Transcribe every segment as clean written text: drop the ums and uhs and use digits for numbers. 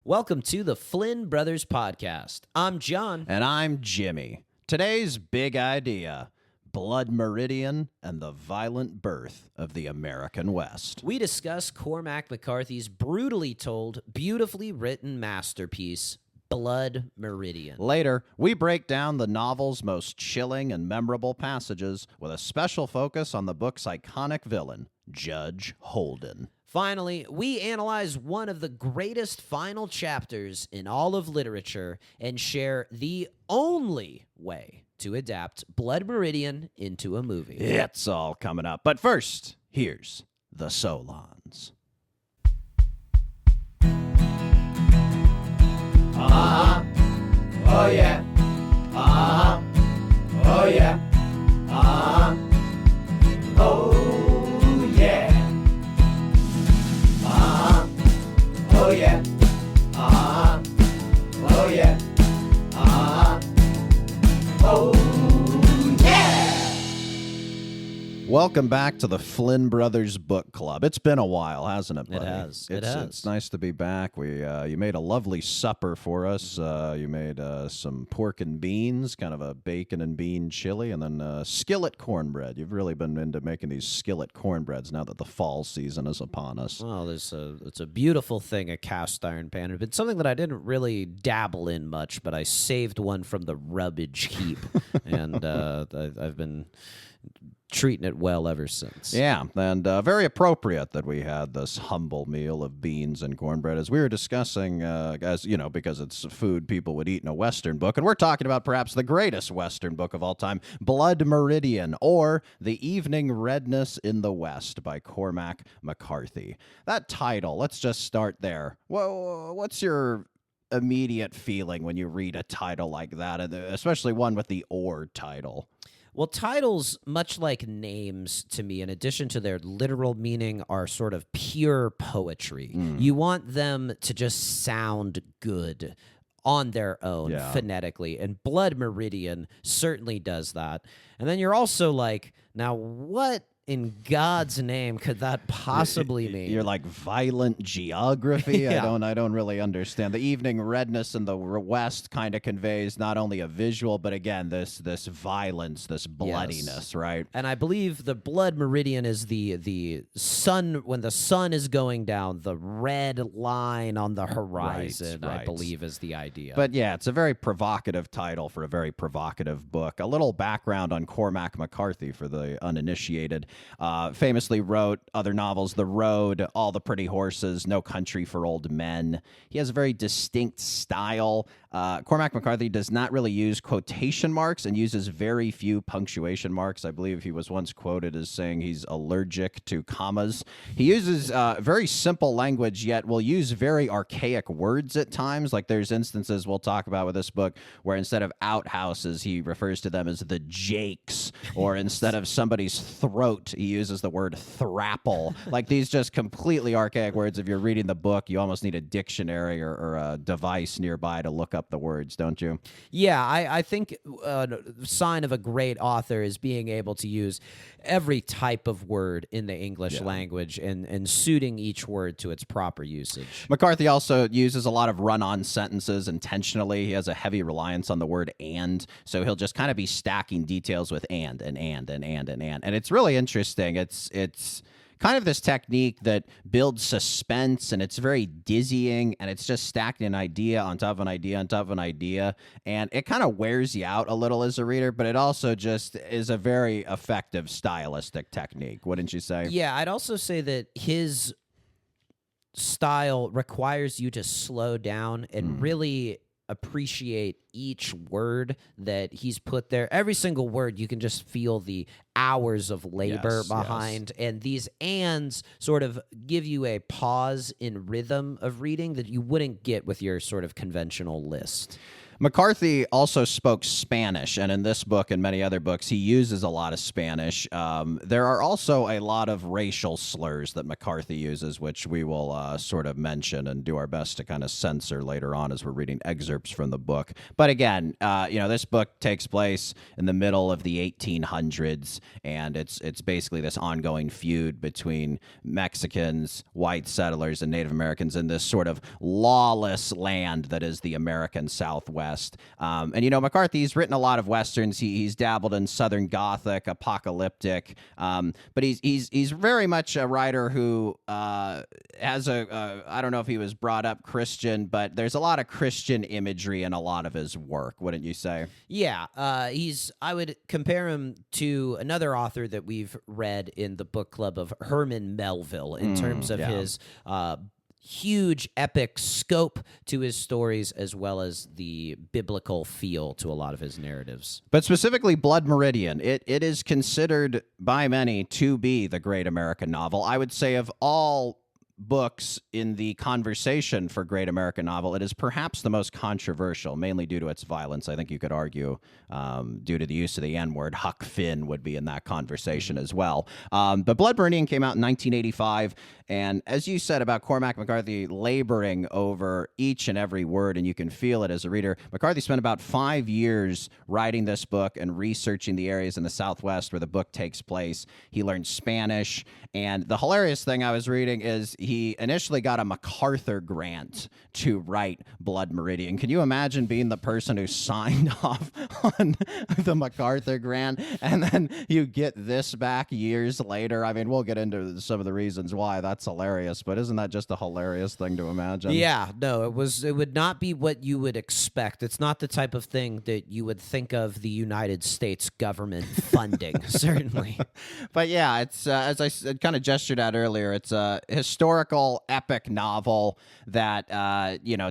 Welcome to the Flynn Brothers podcast. I'm John. And I'm Jimmy. Today's big idea: Blood Meridian and the violent birth of the American West. We discuss Cormac McCarthy's brutally told, beautifully written masterpiece, Blood Meridian. Later, we break down the novel's most chilling and memorable passages with a special focus on the book's iconic villain, Judge Holden. Finally, we analyze one of the greatest final chapters in all of literature and share the only way to adapt Blood Meridian into a movie. It's all coming up. But first, here's the Solons. Uh-huh. Oh yeah. Uh-huh. Oh yeah. Uh-huh. Oh yeah. Uh-huh. Oh yeah. Uh-huh. Oh yeah. Uh-huh. Oh yeah. Welcome back to the Flynn Brothers Book Club. It's been a while, hasn't it, buddy? It has. It's nice to be back. You made a lovely supper for us. You made some pork and beans, kind of a bacon and bean chili, and then skillet cornbread. You've really been into making these skillet cornbreads now that the fall season is upon us. Well, it's a beautiful thing, a cast iron pan. It's been something that I didn't really dabble in much, but I saved one from the rubbish heap, and I've been treating it well ever since. Yeah, and very appropriate that we had this humble meal of beans and cornbread, as we were discussing, as you know, because it's food people would eat in a Western book, and we're talking about perhaps the greatest Western book of all time, Blood Meridian, or The Evening Redness in the West by Cormac McCarthy. That title, let's just start there. What's your immediate feeling when you read a title like that, especially one with the "or" title? Well, titles, much like names to me, in addition to their literal meaning, are sort of pure poetry. You want them to just sound good on their own, phonetically, and Blood Meridian certainly does that. And then you're also like, now what in God's name could that possibly mean? You're like violent geography. Yeah. I don't really understand. The evening redness in the West kind of conveys not only a visual, but again, this violence, this bloodiness, right? And I believe the Blood Meridian is the sun, when the sun is going down, the red line on the horizon, Right. I believe is the idea. But yeah, it's a very provocative title for a very provocative book. A little background on Cormac McCarthy for the uninitiated. Famously wrote other novels, The Road, All the Pretty Horses, No Country for Old Men. He has a very distinct style. Cormac McCarthy does not really use quotation marks and uses very few punctuation marks. I believe he was once quoted as saying he's allergic to commas. He uses very simple language, yet will use very archaic words at times. Like there's instances we'll talk about with this book where instead of outhouses, he refers to them as the jakes, or instead of somebody's throat, he uses the word thrapple. Like these just completely archaic words. If you're reading the book, you almost need a dictionary or a device nearby to look up the words, don't you? Yeah, I think a sign of a great author is being able to use every type of word in the English language and suiting each word to its proper usage. McCarthy also uses a lot of run-on sentences intentionally. He has a heavy reliance on the word "and," so he'll just kind of be stacking details with and. And it's really interesting. It's kind of this technique that builds suspense, and it's very dizzying, and it's just stacking an idea on top of an idea on top of an idea, and it kind of wears you out a little as a reader, but it also just is a very effective stylistic technique, wouldn't you say? Yeah, I'd also say that his style requires you to slow down and really appreciate each word that he's put there. Every single word, you can just feel the hours of labor behind. And these ands sort of give you a pause in rhythm of reading that you wouldn't get with your sort of conventional list. McCarthy also spoke Spanish, and in this book and many other books, he uses a lot of Spanish. There are also a lot of racial slurs that McCarthy uses, which we will sort of mention and do our best to kind of censor later on as we're reading excerpts from the book. But But again, this book takes place in the middle of the 1800s, and it's basically this ongoing feud between Mexicans, white settlers, and Native Americans in this sort of lawless land that is the American Southwest. And McCarthy's written a lot of westerns. He's dabbled in Southern Gothic, apocalyptic, but he's very much a writer who has I don't know if he was brought up Christian, but there's a lot of Christian imagery in a lot of his work, wouldn't you say? Yeah, I would compare him to another author that we've read in the book club of Herman Melville in terms of his huge epic scope to his stories, as well as the biblical feel to a lot of his narratives. But specifically Blood Meridian, it is considered by many to be the great American novel. I would say of all books in the conversation for great American novel, it is perhaps the most controversial, mainly due to its violence. I think you could argue due to the use of the N-word, Huck Finn would be in that conversation as well. But Blood Meridian came out in 1985, and as you said about Cormac McCarthy laboring over each and every word, and you can feel it as a reader, McCarthy spent about 5 years writing this book and researching the areas in the Southwest where the book takes place. He learned Spanish, and the hilarious thing I was reading is he initially got a MacArthur grant to write Blood Meridian. Can you imagine being the person who signed off on the MacArthur grant, and then you get this back years later? I mean, we'll get into some of the reasons why. That's hilarious, but isn't that just a hilarious thing to imagine? Yeah, no, it would not be what you would expect. It's not the type of thing that you would think of the United States government funding, certainly. But yeah, it's as I kind of gestured at earlier, it's a historical epic novel that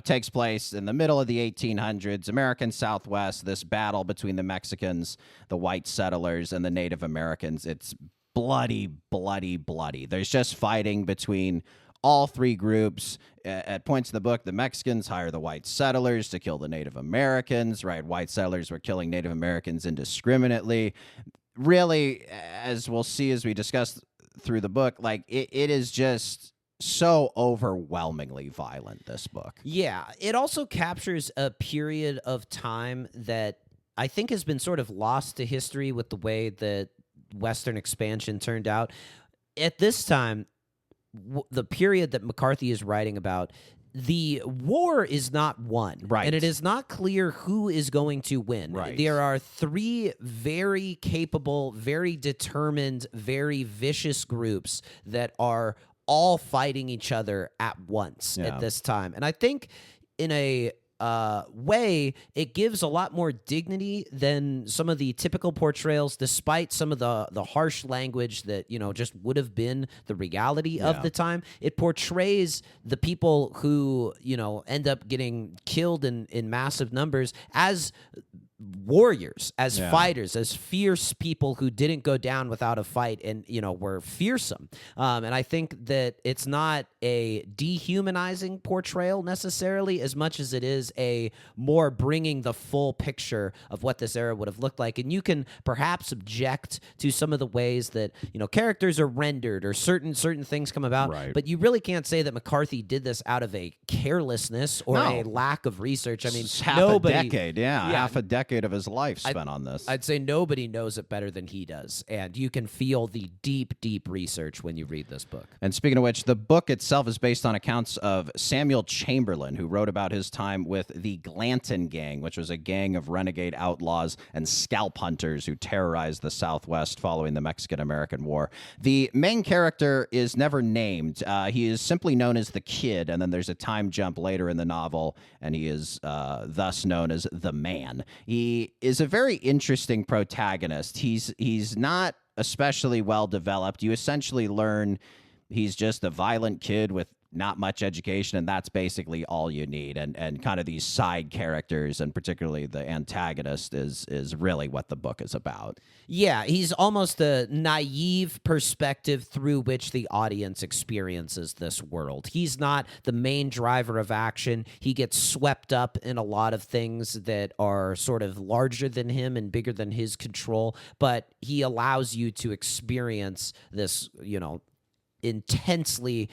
takes place in the middle of the 1800s, American Southwest, this battle between the Mexicans, the white settlers, and the Native Americans. It's bloody, bloody, bloody. There's just fighting between all three groups. At points in the book, the Mexicans hire the white settlers to kill the Native Americans, right? White settlers were killing Native Americans indiscriminately. Really, as we'll see as we discuss through the book, like it is just so overwhelmingly violent, this book. Yeah, it also captures a period of time that I think has been sort of lost to history with the way that Western expansion turned out. At this time, the period that McCarthy is writing about, the war is not won. Right. And it is not clear who is going to win. Right. There are three very capable, very determined, very vicious groups that are all fighting each other at once at this time. And I think in a way, it gives a lot more dignity than some of the typical portrayals, despite some of the harsh language that, just would have been the reality of the time. It portrays the people who, end up getting killed in massive numbers as warriors, as fighters, as fierce people who didn't go down without a fight and, were fearsome. And I think that it's not a dehumanizing portrayal necessarily as much as it is a more bringing the full picture of what this era would have looked like. And you can perhaps object to some of the ways that, characters are rendered or certain things come about, but you really can't say that McCarthy did this out of a carelessness or a lack of research. I mean, half a decade, half a decade of his life spent on this. I'd say nobody knows it better than he does, and you can feel the deep, deep research when you read this book. And speaking of which, the book itself is based on accounts of Samuel Chamberlain, who wrote about his time with the Glanton Gang, which was a gang of renegade outlaws and scalp hunters who terrorized the Southwest following the Mexican-American War. The main character is never named. He is simply known as the Kid, and then there's a time jump later in the novel, and he is thus known as the Man. He is a very interesting protagonist. He's not especially well developed. You essentially learn he's just a violent kid with not much education, and that's basically all you need. And kind of these side characters, and particularly the antagonist, is really what the book is about. Yeah, he's almost a naive perspective through which the audience experiences this world. He's not the main driver of action. He gets swept up in a lot of things that are sort of larger than him and bigger than his control, but he allows you to experience this, intensely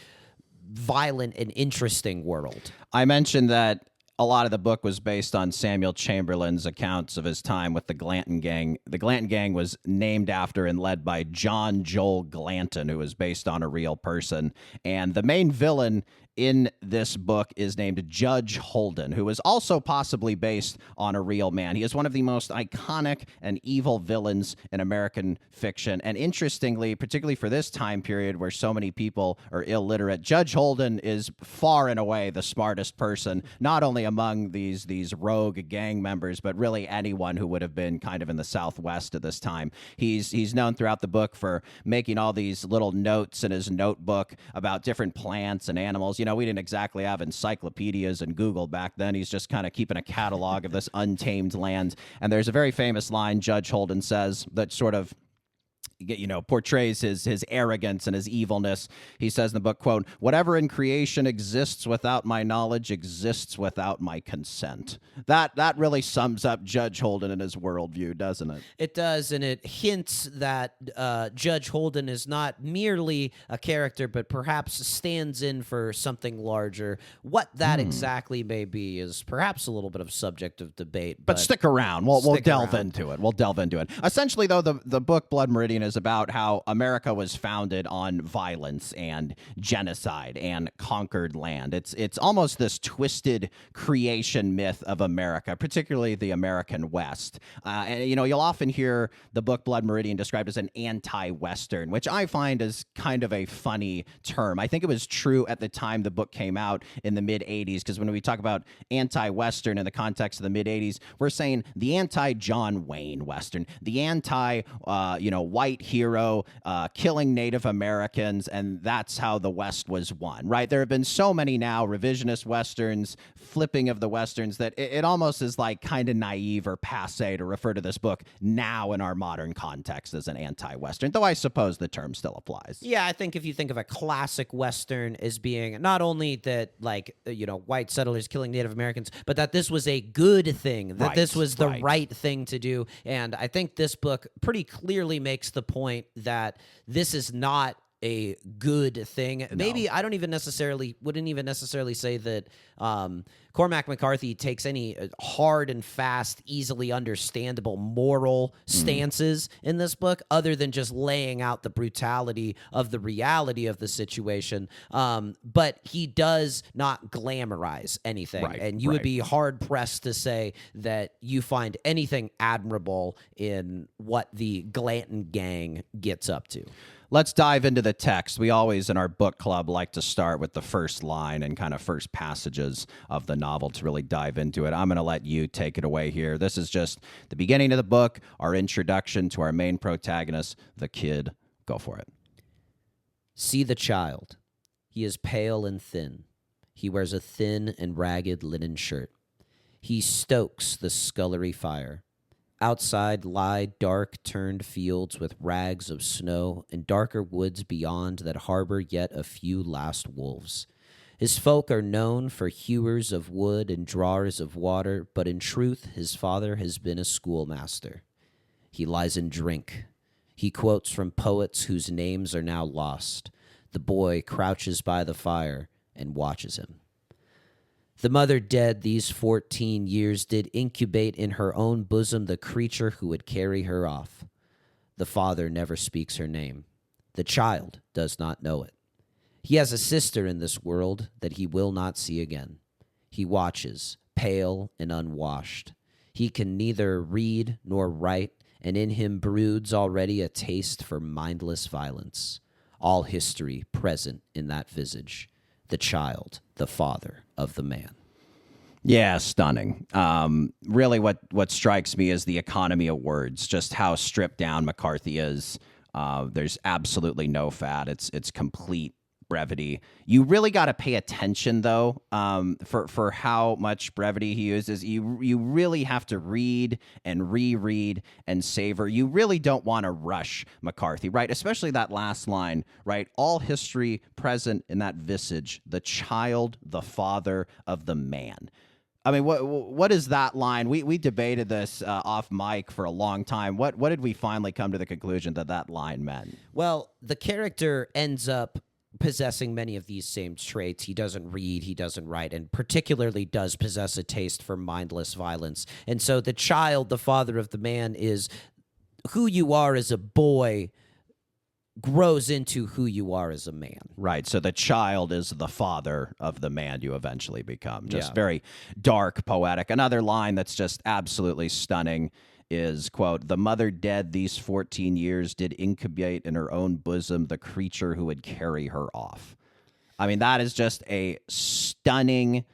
violent and interesting world. I mentioned that a lot of the book was based on Samuel Chamberlain's accounts of his time with the Glanton Gang. The Glanton Gang was named after and led by John Joel Glanton, who was based on a real person. And the main villain in this book is named Judge Holden, who is also possibly based on a real man. He is one of the most iconic and evil villains in American fiction. And interestingly, particularly for this time period where so many people are illiterate, Judge Holden is far and away the smartest person, not only among these rogue gang members, but really anyone who would have been kind of in the Southwest at this time. He's known throughout the book for making all these little notes in his notebook about different plants and animals. You know, we didn't exactly have encyclopedias and Google back then. He's just kind of keeping a catalog of this untamed land. And there's a very famous line Judge Holden says that sort of, you know, portrays his arrogance and his evilness. He says in the book, quote, "Whatever in creation exists without my knowledge exists without my consent." That really sums up Judge Holden and his worldview, doesn't it? It does, and it hints that Judge Holden is not merely a character, but perhaps stands in for something larger. What that exactly may be is perhaps a little bit of subject of debate. But stick around. We'll delve around. into it. We'll delve into it. Essentially, though, the book Blood Meridian is about how America was founded on violence and genocide and conquered land. It's almost this twisted creation myth of America, particularly the American West. And, you know, you'll often hear the book Blood Meridian described as an anti-Western, which I find is kind of a funny term. I think it was true at the time the book came out in the mid-'80s, because when we talk about anti-Western in the context of the mid-'80s, we're saying the anti-John Wayne Western, the white hero killing Native Americans, and that's how the West was won, right? There have been so many now revisionist Westerns, flipping of the Westerns, that it almost is like kind of naive or passe to refer to this book now in our modern context as an anti-Western, though I suppose the term still applies. Yeah, I think if you think of a classic Western as being not only that, like, white settlers killing Native Americans, but that this was a good thing, that this was the right thing to do. And I think this book pretty clearly makes the point that this is not a good thing. No. Maybe I wouldn't even necessarily say that Cormac McCarthy takes any hard and fast, easily understandable moral stances in this book, other than just laying out the brutality of the reality of the situation. But he does not glamorize anything. And you would be hard pressed to say that you find anything admirable in what the Glanton gang gets up to. Let's dive into the text. We always, in our book club, like to start with the first line and kind of first passages of the novel to really dive into it. I'm going to let you take it away here. This is just the beginning of the book, our introduction to our main protagonist, the kid. Go for it. See the child. He is pale and thin. He wears a thin and ragged linen shirt. He stokes the scullery fire. Outside lie dark-turned fields with rags of snow and darker woods beyond that harbor yet a few last wolves. His folk are known for hewers of wood and drawers of water, but in truth his father has been a schoolmaster. He lies in drink. He quotes from poets whose names are now lost. The boy crouches by the fire and watches him. The mother dead these 14 years did incubate in her own bosom the creature who would carry her off. The father never speaks her name. The child does not know it. He has a sister in this world that he will not see again. He watches, pale and unwashed. He can neither read nor write, and in him broods already a taste for mindless violence. All history present in that visage. The child, the father of the man. Yeah, stunning. Really what strikes me is the economy of words, just how stripped down McCarthy is. There's absolutely no fat. It's complete brevity. You really got to pay attention, though, for how much brevity he uses. You really have to read and reread and savor. You really don't want to rush McCarthy, right? Especially that last line, right? All history present in that visage, the child, the father of the man. I mean, what is that line? We debated this off mic for a long time. What did we finally come to the conclusion that line meant? Well, the character ends up possessing many of these same traits. He doesn't read, he doesn't write, and particularly does possess a taste for mindless violence. And so the child, the father of the man, is who you are as a boy grows into who you are as a man. Right. So the child is the father of the man you eventually become. Just Yeah. very dark, poetic. Another line that's just absolutely stunning is, quote, "The mother dead these 14 years did incubate in her own bosom the creature who would carry her off." I mean, that is just a stunning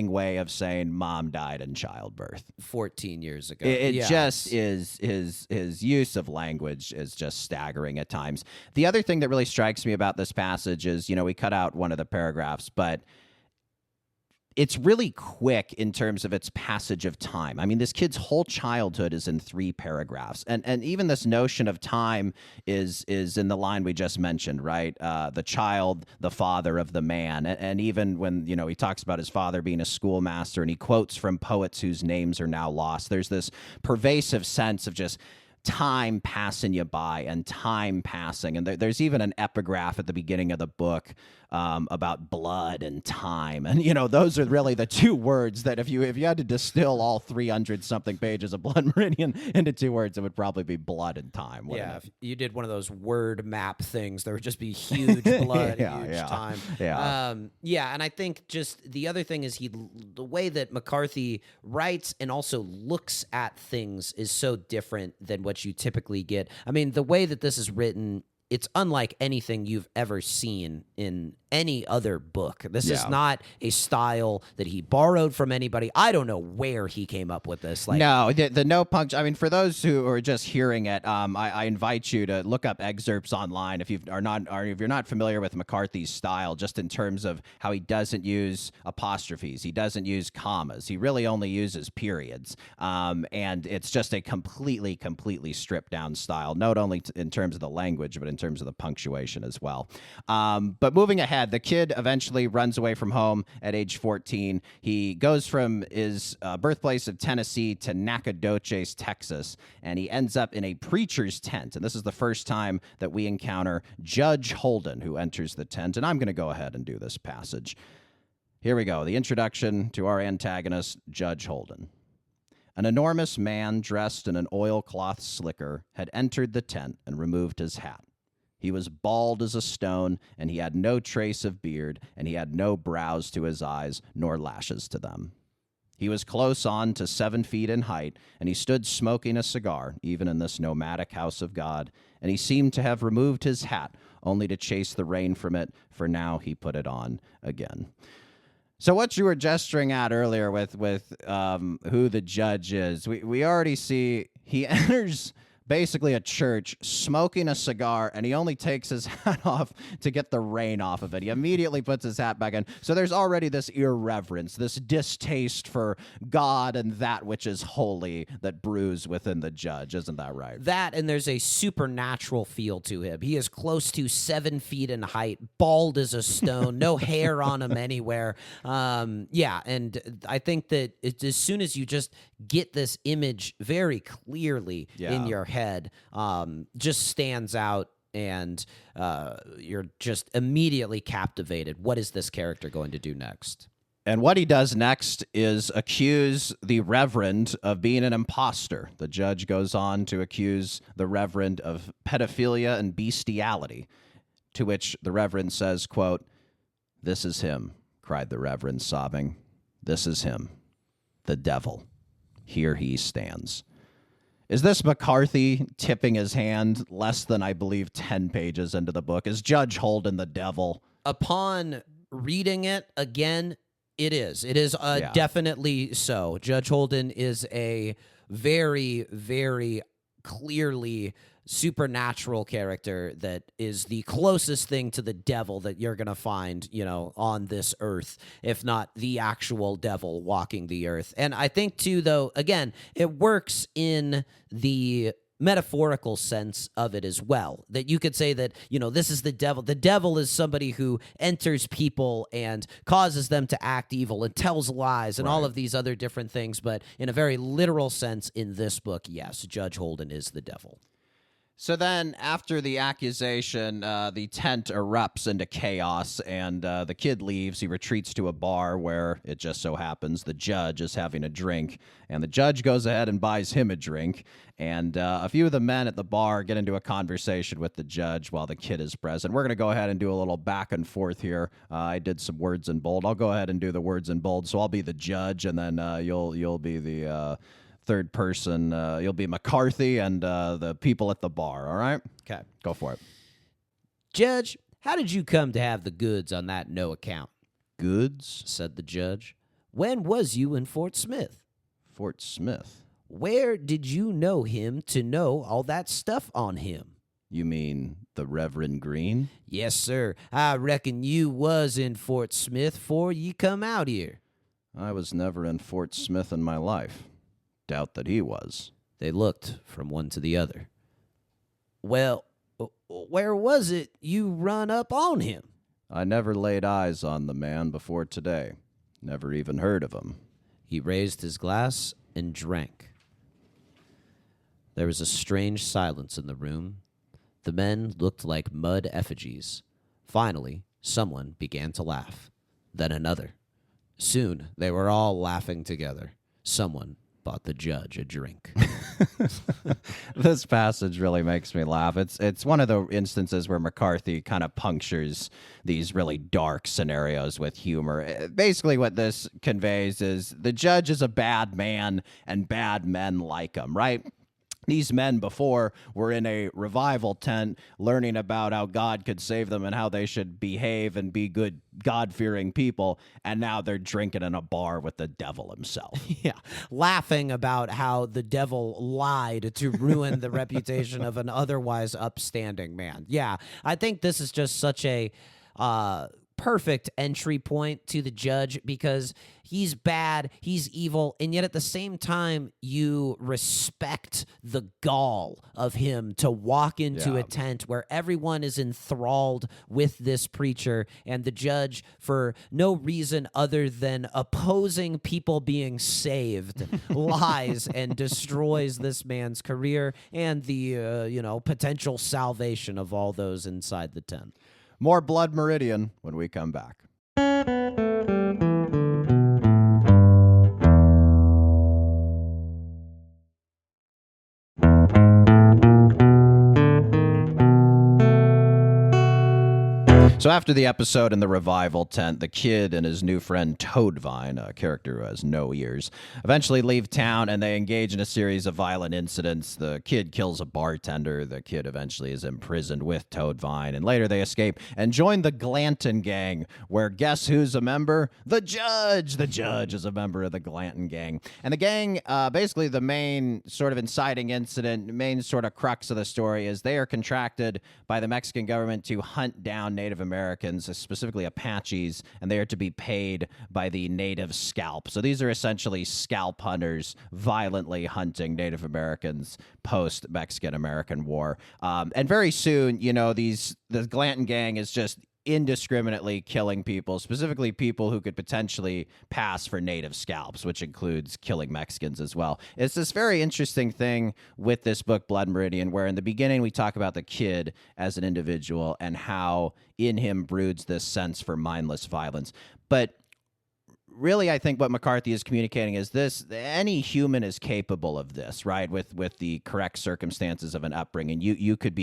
way of saying mom died in childbirth. 14 years ago. It Yeah. just is his use of language is just staggering at times. The other thing that really strikes me about this passage is, we cut out one of the paragraphs, but it's really quick in terms of its passage of time. I mean, this kid's whole childhood is in 3 paragraphs. And even this notion of time is in the line we just mentioned, right? The child, the father of the man. And even when, he talks about his father being a schoolmaster and he quotes from poets whose names are now lost, there's this pervasive sense of just time passing you by and time passing. And there's even an epigraph at the beginning of the book about blood and time. And, those are really the 2 words that if you had to distill all 300 something pages of Blood Meridian into 2 words, it would probably be blood and time. Yeah, It? if you did one of those word map things, there would just be huge blood, huge time. Yeah. And I think just the other thing is the way that McCarthy writes and also looks at things is so different than what you typically get. I mean, the way that this is written, it's unlike anything you've ever seen in any other book. This is not a style that he borrowed from anybody. I don't know where he came up with this. No, the no punch. I mean, for those who are just hearing it, I invite you to look up excerpts online if you're not familiar with McCarthy's style, just in terms of how he doesn't use apostrophes, he doesn't use commas, he really only uses periods, and it's just a completely stripped down style, not only in terms of the language, but in terms of the punctuation as well. But moving ahead, the kid eventually runs away from home at age 14. He goes from his birthplace of Tennessee to Nacogdoches, Texas, and he ends up in a preacher's tent. And this is the first time that we encounter Judge Holden, who enters the tent. And I'm going to go ahead and do this passage. Here we go. The introduction to our antagonist, Judge Holden. An enormous man dressed in an oilcloth slicker had entered the tent and removed his hat. He was bald as a stone, and he had no trace of beard, and he had no brows to his eyes, nor lashes to them. He was close on to 7 feet in height, and he stood smoking a cigar, even in this nomadic house of God, and he seemed to have removed his hat, only to chase the rain from it, for now he put it on again. So what you were gesturing at earlier with who the judge is, we already see he enters basically a church smoking a cigar, and he only takes his hat off to get the rain off of it. He immediately puts his hat back in. So there's already this irreverence, this distaste for God and that which is holy that brews within the judge. Isn't that right? That, and there's a supernatural feel to him. He is close to 7 feet in height, bald as a stone, no hair on him anywhere. And I think that as soon as you just get this image very clearly in your head, just stands out, and you're just immediately captivated. What is this character going to do next? And what he does next is accuse the reverend of being an imposter. The judge goes on to accuse the reverend of pedophilia and bestiality, to which the reverend says, quote, "This is him," cried the reverend, sobbing. "This is him, the devil. Here he stands." Is this McCarthy tipping his hand less than, I believe, 10 pages into the book? Is Judge Holden the devil? Upon reading it again, it is. It is definitely so. Judge Holden is a very, very clearly supernatural character that is the closest thing to the devil that you're going to find, on this earth, if not the actual devil walking the earth. And I think, too, though, again, it works in the metaphorical sense of it as well, that you could say that, this is the devil. The devil is somebody who enters people and causes them to act evil and tells lies and all of these other different things. But in a very literal sense, in this book, yes, Judge Holden is the devil. So then, after the accusation, the tent erupts into chaos, and the kid leaves. He retreats to a bar where it just so happens the judge is having a drink, and the judge goes ahead and buys him a drink. And a few of the men at the bar get into a conversation with the judge while the kid is present. We're going to go ahead and do a little back and forth here. I did some words in bold. I'll go ahead and do the words in bold. So I'll be the judge, and then you'll be the third person. You'll be McCarthy and the people at the bar. All right? Okay. Go for it. Judge, how did you come to have the goods on that no account? Goods? Said the judge. When was you in Fort Smith? Fort Smith. Where did you know him to know all that stuff on him? You mean the Reverend Green? Yes, sir. I reckon you was in Fort Smith 'fore you come out here. I was never in Fort Smith in my life. Doubt that he was. They looked from one to the other. Well, where was it you run up on him? I never laid eyes on the man before today. Never even heard of him. He raised his glass and drank. There was a strange silence in the room. The men looked like mud effigies. Finally, someone began to laugh. Then another. Soon, they were all laughing together. Someone bought the judge a drink. This passage really makes me laugh. It's one of the instances where McCarthy kind of punctures these really dark scenarios with humor. Basically, what this conveys is the judge is a bad man, and bad men like him, right? These men before were in a revival tent learning about how God could save them and how they should behave and be good, God-fearing people, and now they're drinking in a bar with the devil himself. Yeah, laughing about how the devil lied to ruin the reputation of an otherwise upstanding man. Yeah, I think this is just such a perfect entry point to the judge because he's bad, he's evil, and yet at the same time, you respect the gall of him to walk into a tent where everyone is enthralled with this preacher, and the judge, for no reason other than opposing people being saved, lies and destroys this man's career and the potential salvation of all those inside the tent. More Blood Meridian when we come back. So after the episode in the revival tent, the kid and his new friend Toadvine, a character who has no ears, eventually leave town and they engage in a series of violent incidents. The kid kills a bartender. The kid eventually is imprisoned with Toadvine, and later they escape and join the Glanton gang, where guess who's a member? The judge! The judge is a member of the Glanton gang. And the gang, basically the main sort of inciting incident, main sort of crux of the story is they are contracted by the Mexican government to hunt down Native Americans, specifically Apaches, and they are to be paid by the native scalp. So these are essentially scalp hunters violently hunting Native Americans post-Mexican-American War. And very soon, the Glanton gang is just indiscriminately killing people, specifically people who could potentially pass for native scalps, which includes killing Mexicans as well. It's this very interesting thing with this book, Blood Meridian, where in the beginning we talk about the kid as an individual and how in him broods this sense for mindless violence. But really, I think what McCarthy is communicating is this: any human is capable of this, right? With the correct circumstances of an upbringing, you could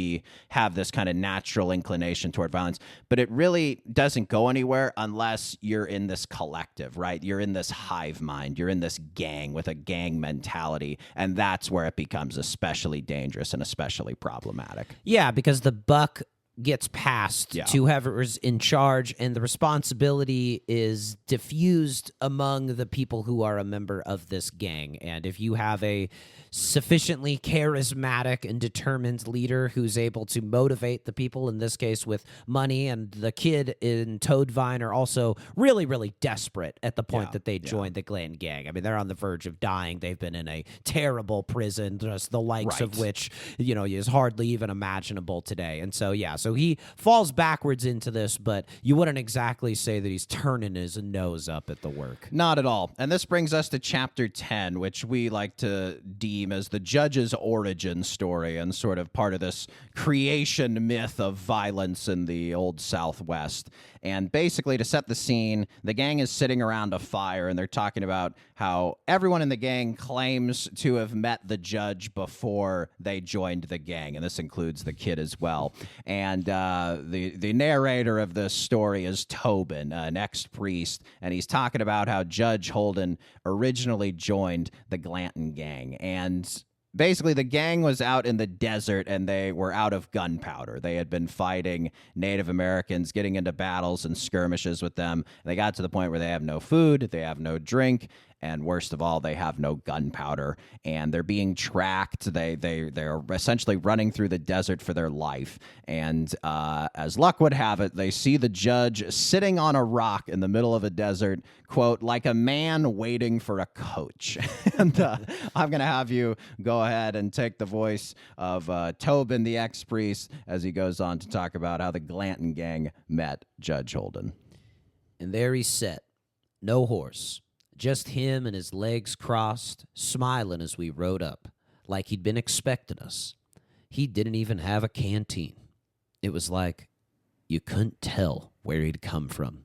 have this kind of natural inclination toward violence, but it really doesn't go anywhere unless you're in this collective, right? You're in this hive mind, you're in this gang with a gang mentality, and that's where it becomes especially dangerous and especially problematic. Yeah, because the buck gets passed to whoever's in charge, and the responsibility is diffused among the people who are a member of this gang. And if you have a sufficiently charismatic and determined leader who's able to motivate the people, in this case with money, and the kid in Toadvine are also really, really desperate at the point that they joined the Glanton gang. I mean, they're on the verge of dying. They've been in a terrible prison, just the likes of which, is hardly even imaginable today. And so, so So he falls backwards into this, but you wouldn't exactly say that he's turning his nose up at the work. Not at all. And this brings us to chapter 10, which we like to deem as the judge's origin story and sort of part of this creation myth of violence in the old Southwest. And basically, to set the scene, the gang is sitting around a fire, and they're talking about how everyone in the gang claims to have met the judge before they joined the gang, and this includes the kid as well. And the narrator of this story is Tobin, an ex-priest, and he's talking about how Judge Holden originally joined the Glanton gang. And basically, the gang was out in the desert, and they were out of gunpowder. They had been fighting Native Americans, getting into battles and skirmishes with them. They got to the point where they have no food, they have no drink, and worst of all, they have no gunpowder, and they're being tracked. They're essentially running through the desert for their life. And as luck would have it, they see the judge sitting on a rock in the middle of a desert, quote, like a man waiting for a coach. And I'm going to have you go ahead and take the voice of Tobin, the ex-priest, as he goes on to talk about how the Glanton gang met Judge Holden. And there he sat, no horse, just him and his legs crossed, smiling as we rode up, like he'd been expecting us. He didn't even have a canteen. It was like you couldn't tell where he'd come from.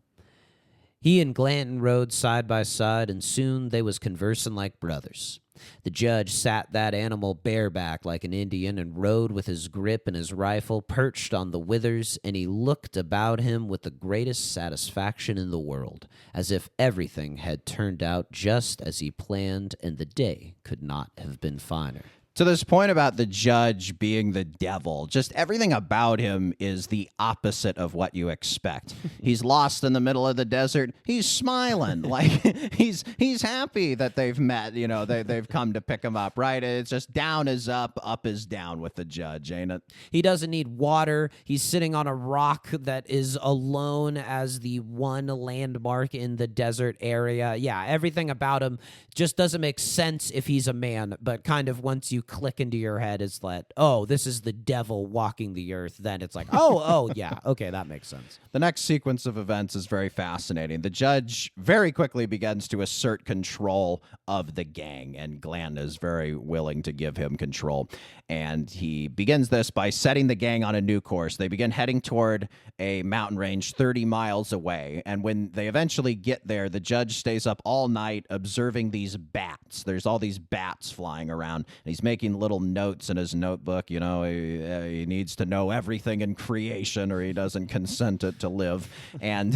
He and Glanton rode side by side, and soon they was conversing like brothers. The judge sat that animal bareback like an Indian and rode with his grip and his rifle perched on the withers, and he looked about him with the greatest satisfaction in the world, as if everything had turned out just as he planned, and the day could not have been finer. To this point about the judge being the devil, just everything about him is the opposite of what you expect. He's lost in the middle of the desert. He's smiling like he's happy that they've met. You know, they've come to pick him up. Right? It's just down is up is down with the judge, ain't it? He doesn't need water. He's sitting on a rock that is alone as the one landmark in the desert area. Yeah, everything about him just doesn't make sense if he's a man, but kind of once you click into your head is that, oh, this is the devil walking the earth, then it's like, oh, yeah, okay, that makes sense. The next sequence of events is very fascinating. The judge very quickly begins to assert control of the gang, and Glanton is very willing to give him control. And he begins this by setting the gang on a new course. They begin heading toward a mountain range 30 miles away. And when they eventually get there, the judge stays up all night observing these bats. There's all these bats flying around, and he's making little notes in his notebook. You know, he needs to know everything in creation or he doesn't consent it to live. And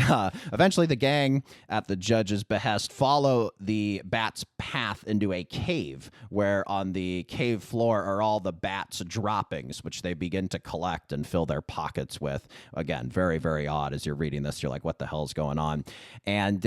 eventually the gang, at the judge's behest, follow the bat's path into a cave, where on the cave floor are all the bats' droppings, which they begin to collect and fill their pockets with. Again, very, very odd. As you're reading this, you're like, what the hell's going on? And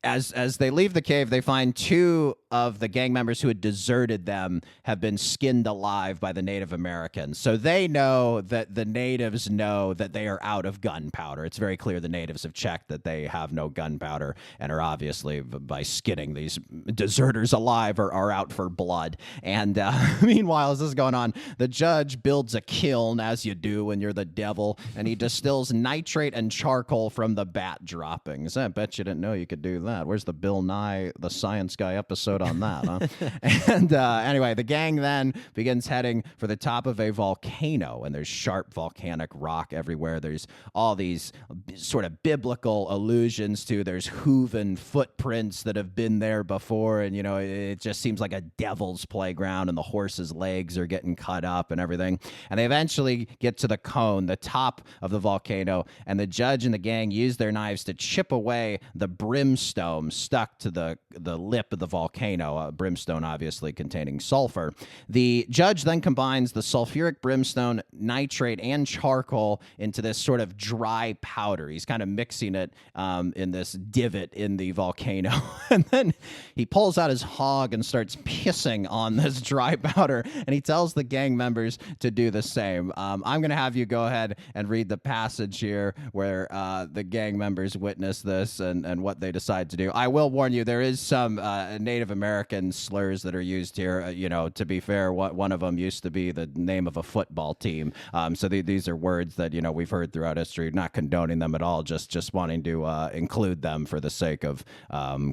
as they leave the cave, they find two of the gang members who had deserted them have been skinned alive by the Native Americans. So they know that the natives know that they are out of gunpowder. It's very clear the natives have checked that they have no gunpowder and are obviously, by skinning these deserters alive, are out for blood. And meanwhile, as this is going on, the judge builds a kiln, as you do when you're the devil, and he distills nitrate and charcoal from the bat droppings. I bet you didn't know you could do that. Where's the Bill Nye, the Science Guy episode on that, huh? And anyway, the gang then begins heading for the top of a volcano, and there's sharp volcanic rock everywhere. There's all these sort of biblical allusions to, there's hooven footprints that have been there before, and, you know, it just seems like a devil's playground, and the horse's legs are getting cut up and everything. And they eventually get to the cone, the top of the volcano, and the judge and the gang use their knives to chip away the brimstone stuck to the lip of the volcano, brimstone obviously containing sulfur. The judge then combines the sulfuric brimstone, nitrate, and charcoal into this sort of dry powder. He's kind of mixing it in this divot in the volcano. And then he pulls out his hog and starts pissing on this dry powder, and he tells the gang members to do the same. I'm going to have you go ahead and read the passage here where the gang members witness this and what they decide to do. I will warn you, there is some Native American slurs that are used here, to be fair, one of them used to be the name of a football team. So these are words that, we've heard throughout history, not condoning them at all, just wanting to include them for the sake of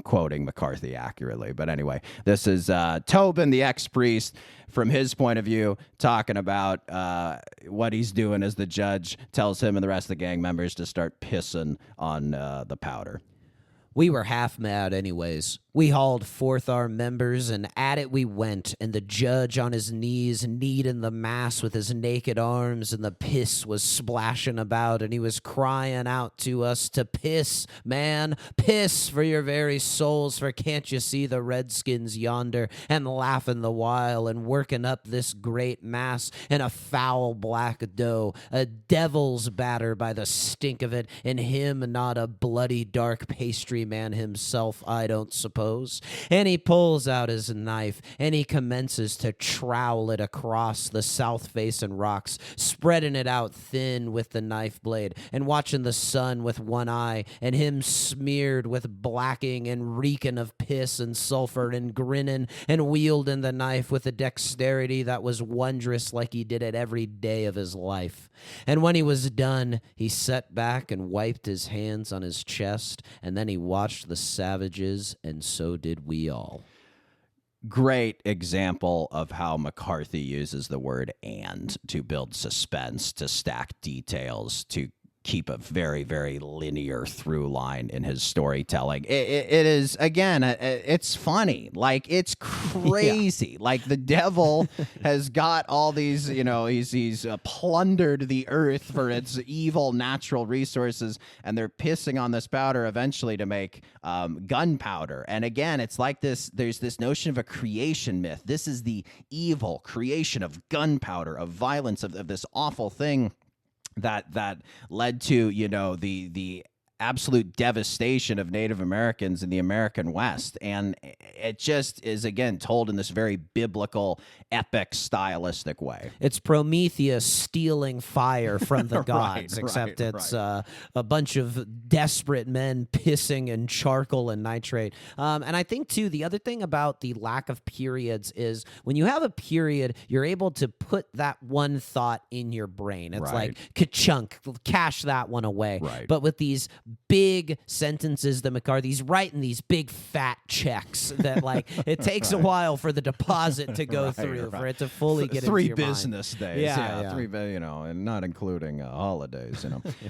quoting McCarthy accurately. But anyway, this is Tobin, the ex-priest, from his point of view, talking about what he's doing as the judge tells him and the rest of the gang members to start pissing on the powder. We were half mad anyways. We hauled forth our members, and at it we went, and the judge on his knees, kneading the mass with his naked arms, and the piss was splashing about, and he was crying out to us to piss, man, piss for your very souls, for can't you see the redskins yonder, and laughing the while, and working up this great mass in a foul black dough, a devil's batter by the stink of it, and him not a bloody dark pastry man himself, I don't suppose. And he pulls out his knife, and he commences to trowel it across the south-facing rocks, spreading it out thin with the knife blade, and watching the sun with one eye, and him smeared with blacking and reeking of piss and sulfur, and grinning and wielding the knife with a dexterity that was wondrous, like he did it every day of his life. And when he was done, he sat back and wiped his hands on his chest, and then he watched the savages, and so did we all. Great example of how McCarthy uses the word "and" to build suspense, to stack details, to keep a very, very linear through line in his storytelling. It is, again, it's funny. Like, it's crazy. Yeah. Like, the devil has got all these, he's plundered the earth for its evil natural resources, and they're pissing on this powder eventually to make gunpowder. And again, it's like this, there's this notion of a creation myth. This is the evil creation of gunpowder, of violence, of this awful thing that led to, the absolute devastation of Native Americans in the American West. And it just is, again, told in this very biblical, epic, stylistic way. It's Prometheus stealing fire from the gods, except it's a bunch of desperate men pissing in charcoal and nitrate. And I think, too, the other thing about the lack of periods is when you have a period, you're able to put that one thought in your brain. It's like, ka-chunk, cash that one away. Right. But with these big sentences that McCarthy's writing, these big fat checks that, like, it takes a while for the deposit to go through, for it to fully get into your business mind. days. Yeah. 3, and not including holidays,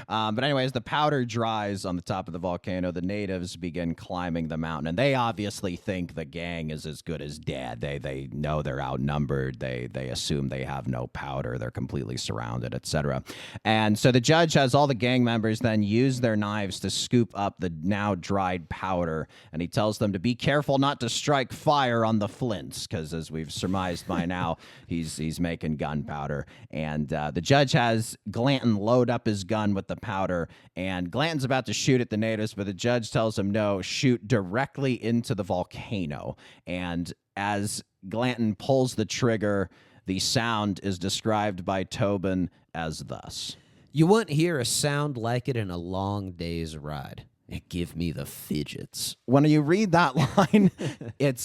But anyways, the powder dries on the top of the volcano. The natives begin climbing the mountain, and they obviously think the gang is as good as dead. They know they're outnumbered. They assume they have no powder. They're completely surrounded, etc. And so the judge has all the gang members then use their knives to scoop up the now dried powder, and he tells them to be careful not to strike fire on the flints, because as we've surmised by now, he's making gunpowder. And the judge has Glanton load up his gun with the powder, and Glanton's about to shoot at the natives, but the judge tells him no, shoot directly into the volcano. And as Glanton pulls the trigger, the sound is described by Tobin as thus. You wouldn't hear a sound like it in a long day's ride. It give me the fidgets. When you read that line,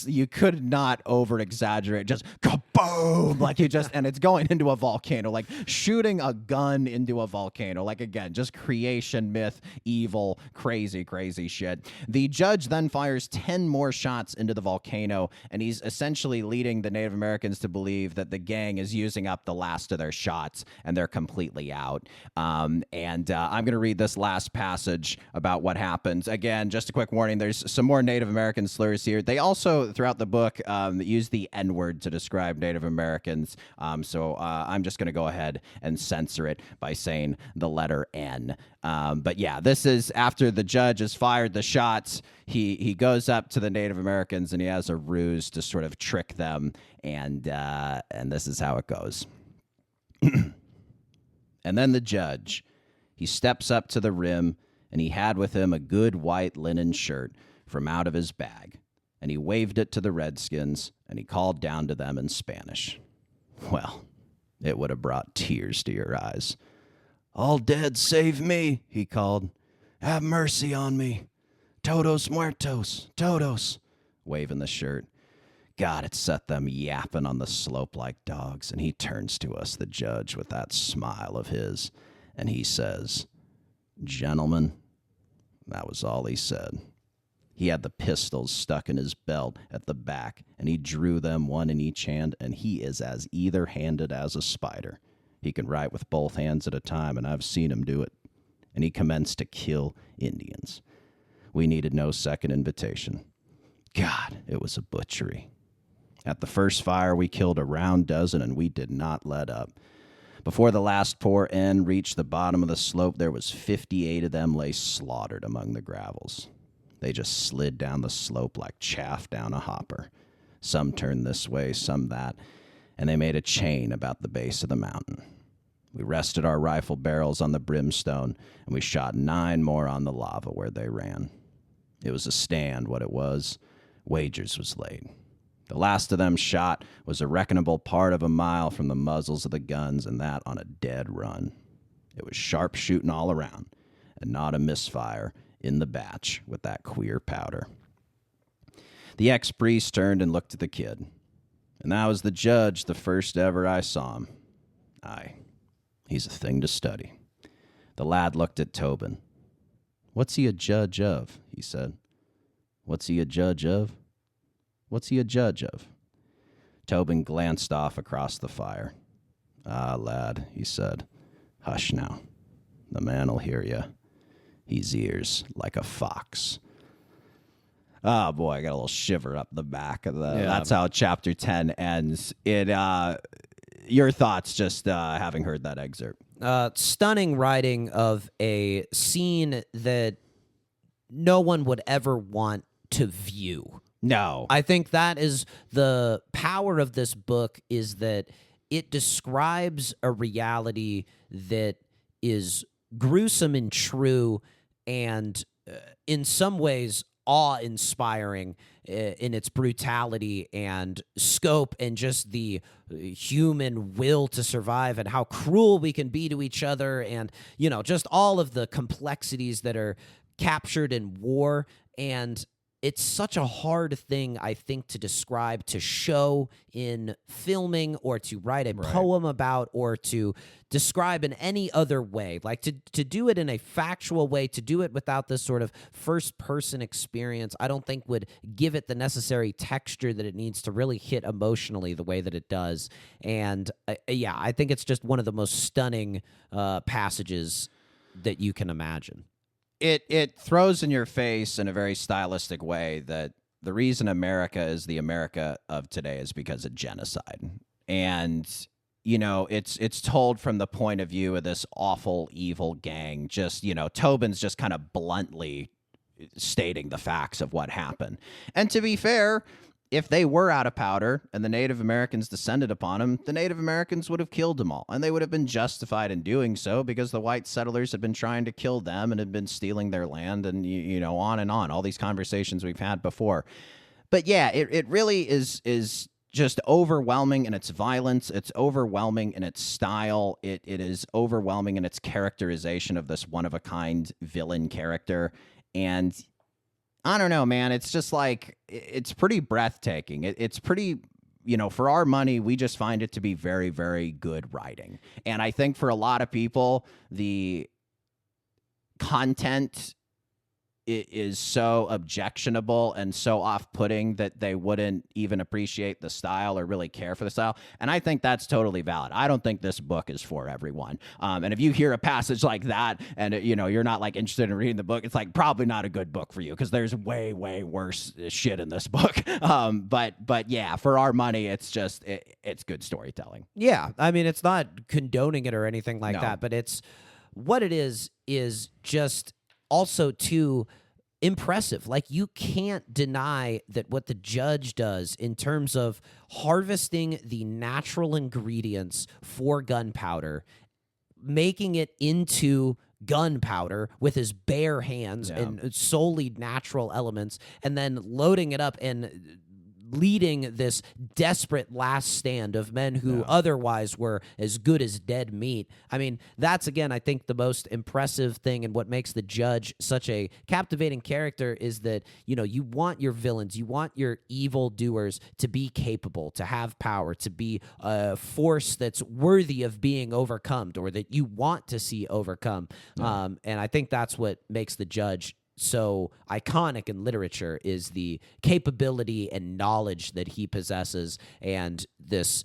you could not over exaggerate. Just kaboom, and it's going into a volcano, like shooting a gun into a volcano. Like, again, just creation myth, evil, crazy, crazy shit. The judge then fires 10 more shots into the volcano, and he's essentially leading the Native Americans to believe that the gang is using up the last of their shots and they're completely out. I'm going to read this last passage about what happens. Again, just a quick warning, there's some more Native American slurs here. They also, throughout the book, use the N-word to describe Native Americans. So I'm just going to go ahead and censor it by saying the letter N. But yeah, this is after the judge has fired the shots. He goes up to the Native Americans and he has a ruse to sort of trick them. And this is how it goes. And then the judge, he steps up to the rim, and he had with him a good white linen shirt from out of his bag. And he waved it to the redskins, and he called down to them in Spanish. Well, it would have brought tears to your eyes. "All dead save me," he called. "Have mercy on me. Todos muertos, todos," waving the shirt. God, it set them yapping on the slope like dogs, and he turns to us, the judge, with that smile of his, and he says, "Gentlemen," that was all he said. He had the pistols stuck in his belt at the back, and he drew them one in each hand, and he is as either-handed as a spider. He can write with both hands at a time, and I've seen him do it. And he commenced to kill Indians. We needed no second invitation. God, it was a butchery. At the first fire, we killed a round dozen, and we did not let up. Before the last poor end reached the bottom of the slope, there was 58 of them lay slaughtered among the gravels. They just slid down the slope like chaff down a hopper. Some turned this way, some that, and they made a chain about the base of the mountain. We rested our rifle barrels on the brimstone, and we shot 9 more on the lava where they ran. It was a stand, what it was. Wagers was laid. The last of them shot was a reckonable part of a mile from the muzzles of the guns, and that on a dead run. It was sharp shooting all around, and not a misfire in the batch with that queer powder. The ex-priest turned and looked at the kid, and that was the judge, the first ever I saw him. Aye, he's a thing to study. The lad looked at Tobin. "What's he a judge of?" he said. "What's he a judge of? What's he a judge of?" Tobin glanced off across the fire. "Ah, lad," he said. "Hush now. The man'll hear you. He's ears like a fox." Oh, boy, I got a little shiver up the back of the... Yeah. That's how Chapter 10 ends. Your thoughts just having heard that excerpt? Stunning writing of a scene that no one would ever want to view. No. I think that is the power of this book, is that it describes a reality that is gruesome and true, and in some ways awe-inspiring in its brutality and scope, and just the human will to survive, and how cruel we can be to each other, and just all of the complexities that are captured in war. And it's such a hard thing, I think, to describe, to show in filming, or to write a poem about, or to describe in any other way. Like to do it in a factual way, to do it without this sort of first-person experience, I don't think would give it the necessary texture that it needs to really hit emotionally the way that it does. And I think it's just one of the most stunning passages that you can imagine. It throws in your face in a very stylistic way that the reason America is the America of today is because of genocide. And, it's told from the point of view of this awful, evil gang. Just, Tobin's just kind of bluntly stating the facts of what happened. And to be fair, if they were out of powder and the Native Americans descended upon them, the Native Americans would have killed them all. And they would have been justified in doing so because the white settlers had been trying to kill them and had been stealing their land, and, on and on. All these conversations we've had before. But yeah, it really is just overwhelming in its violence. It's overwhelming in its style. It is overwhelming in its characterization of this one-of-a-kind villain character. And I don't know, man. It's just like, it's pretty breathtaking. It's pretty, for our money, we just find it to be very, very good writing. And I think for a lot of people, the content is so objectionable and so off-putting that they wouldn't even appreciate the style or really care for the style. And I think that's totally valid. I don't think this book is for everyone. And if you hear a passage like that and, you're not like interested in reading the book, it's like probably not a good book for you, because there's way, way worse shit in this book. But yeah, for our money, it's just, it's good storytelling. Yeah. I mean, it's not condoning it or anything like that, but it's what it is just also too impressive. Like, you can't deny that what the judge does in terms of harvesting the natural ingredients for gunpowder, making it into gunpowder with his bare hands and solely natural elements, and then loading it up and leading this desperate last stand of men who otherwise were as good as dead meat. I mean, that's, again, I think the most impressive thing, and what makes the judge such a captivating character is that, you want your villains, you want your evil doers to be capable, to have power, to be a force that's worthy of being overcome, or that you want to see overcome. And I think that's what makes the judge so iconic in literature, is the capability and knowledge that he possesses, and this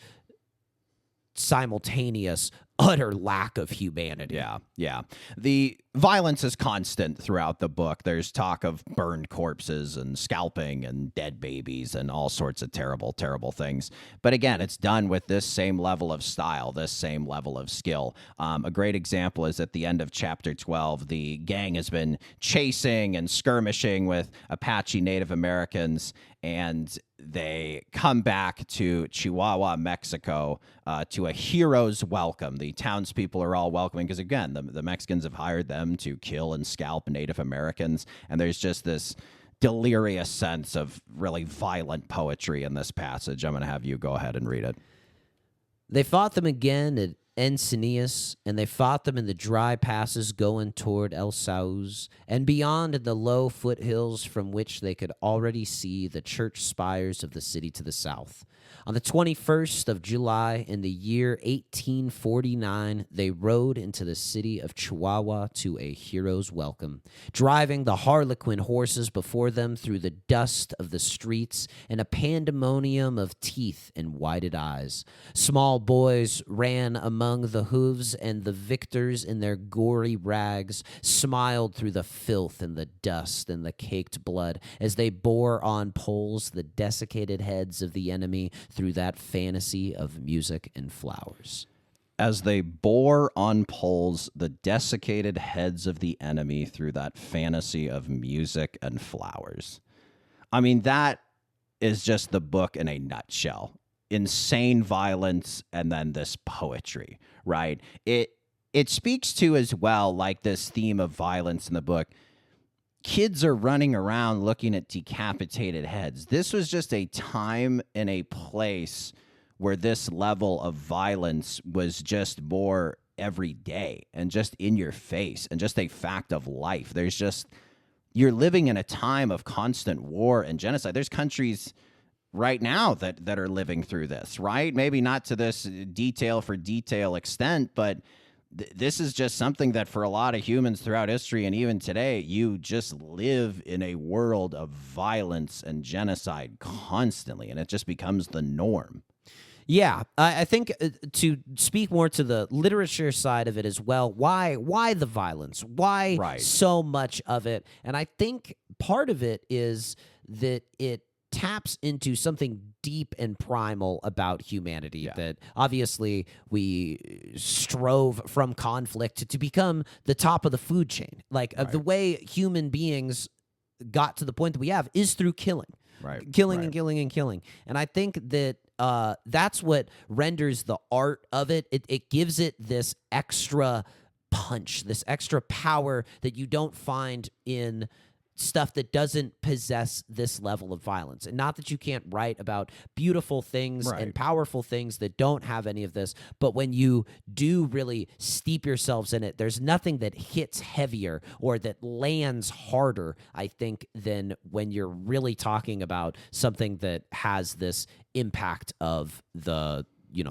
simultaneous utter lack of humanity. Yeah. The violence is constant throughout the book. There's talk of burned corpses and scalping and dead babies and all sorts of terrible, terrible things. But again, it's done with this same level of style, this same level of skill. A great example is at the end of chapter 12, the gang has been chasing and skirmishing with Apache Native Americans, and they come back to Chihuahua, Mexico, to a hero's welcome. The townspeople are all welcoming because, again, the Mexicans have hired them to kill and scalp Native Americans, and there's just this delirious sense of really violent poetry in this passage. I'm going to have you go ahead and read it. They fought them again at Encinias, and they fought them in the dry passes going toward El Sauz, and beyond in the low foothills from which they could already see the church spires of the city to the south. On the 21st of July in the year 1849, they rode into the city of Chihuahua to a hero's welcome, driving the harlequin horses before them through the dust of the streets in a pandemonium of teeth and whited eyes. Small boys ran among the hooves, and the victors in their gory rags smiled through the filth and the dust and the caked blood as they bore on poles the desiccated heads of the enemy through that fantasy of music and flowers. As they bore on poles the desiccated heads of the enemy through that fantasy of music and flowers. I mean, that is just the book in a nutshell. Insane violence and then this poetry, right? It speaks to as well, like this theme of violence in the book. Kids are running around looking at decapitated heads. This was just a time and a place where this level of violence was just more every day and just in your face and just a fact of life. You're living in a time of constant war and genocide. There's countries right now that are living through this, right? Maybe not to this detail for detail extent, but this is just something that for a lot of humans throughout history and even today, you just live in a world of violence and genocide constantly, and it just becomes the norm. Yeah, I think to speak more to the literature side of it as well, why the violence? Why so much of it? And I think part of it is that it taps into something deep and primal about humanity, that obviously we strove from conflict to become the top of the food chain. Like the way human beings got to the point that we have is through killing. Killing and killing and killing. And I think that that's what renders the art of it. It gives it this extra punch, this extra power that you don't find in stuff that doesn't possess this level of violence. And not that you can't write about beautiful things and powerful things that don't have any of this, but when you do really steep yourselves in it, there's nothing that hits heavier or that lands harder, I think, than when you're really talking about something that has this impact of the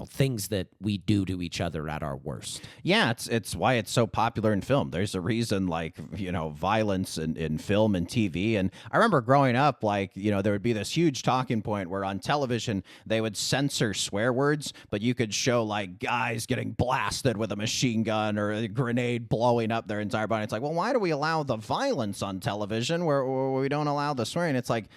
things that we do to each other at our worst. Yeah, it's why it's so popular in film. There's a reason, violence in film and TV. And I remember growing up, there would be this huge talking point where on television they would censor swear words, but you could show guys getting blasted with a machine gun or a grenade blowing up their entire body. It's like, well, why do we allow the violence on television where we don't allow the swearing? It's like,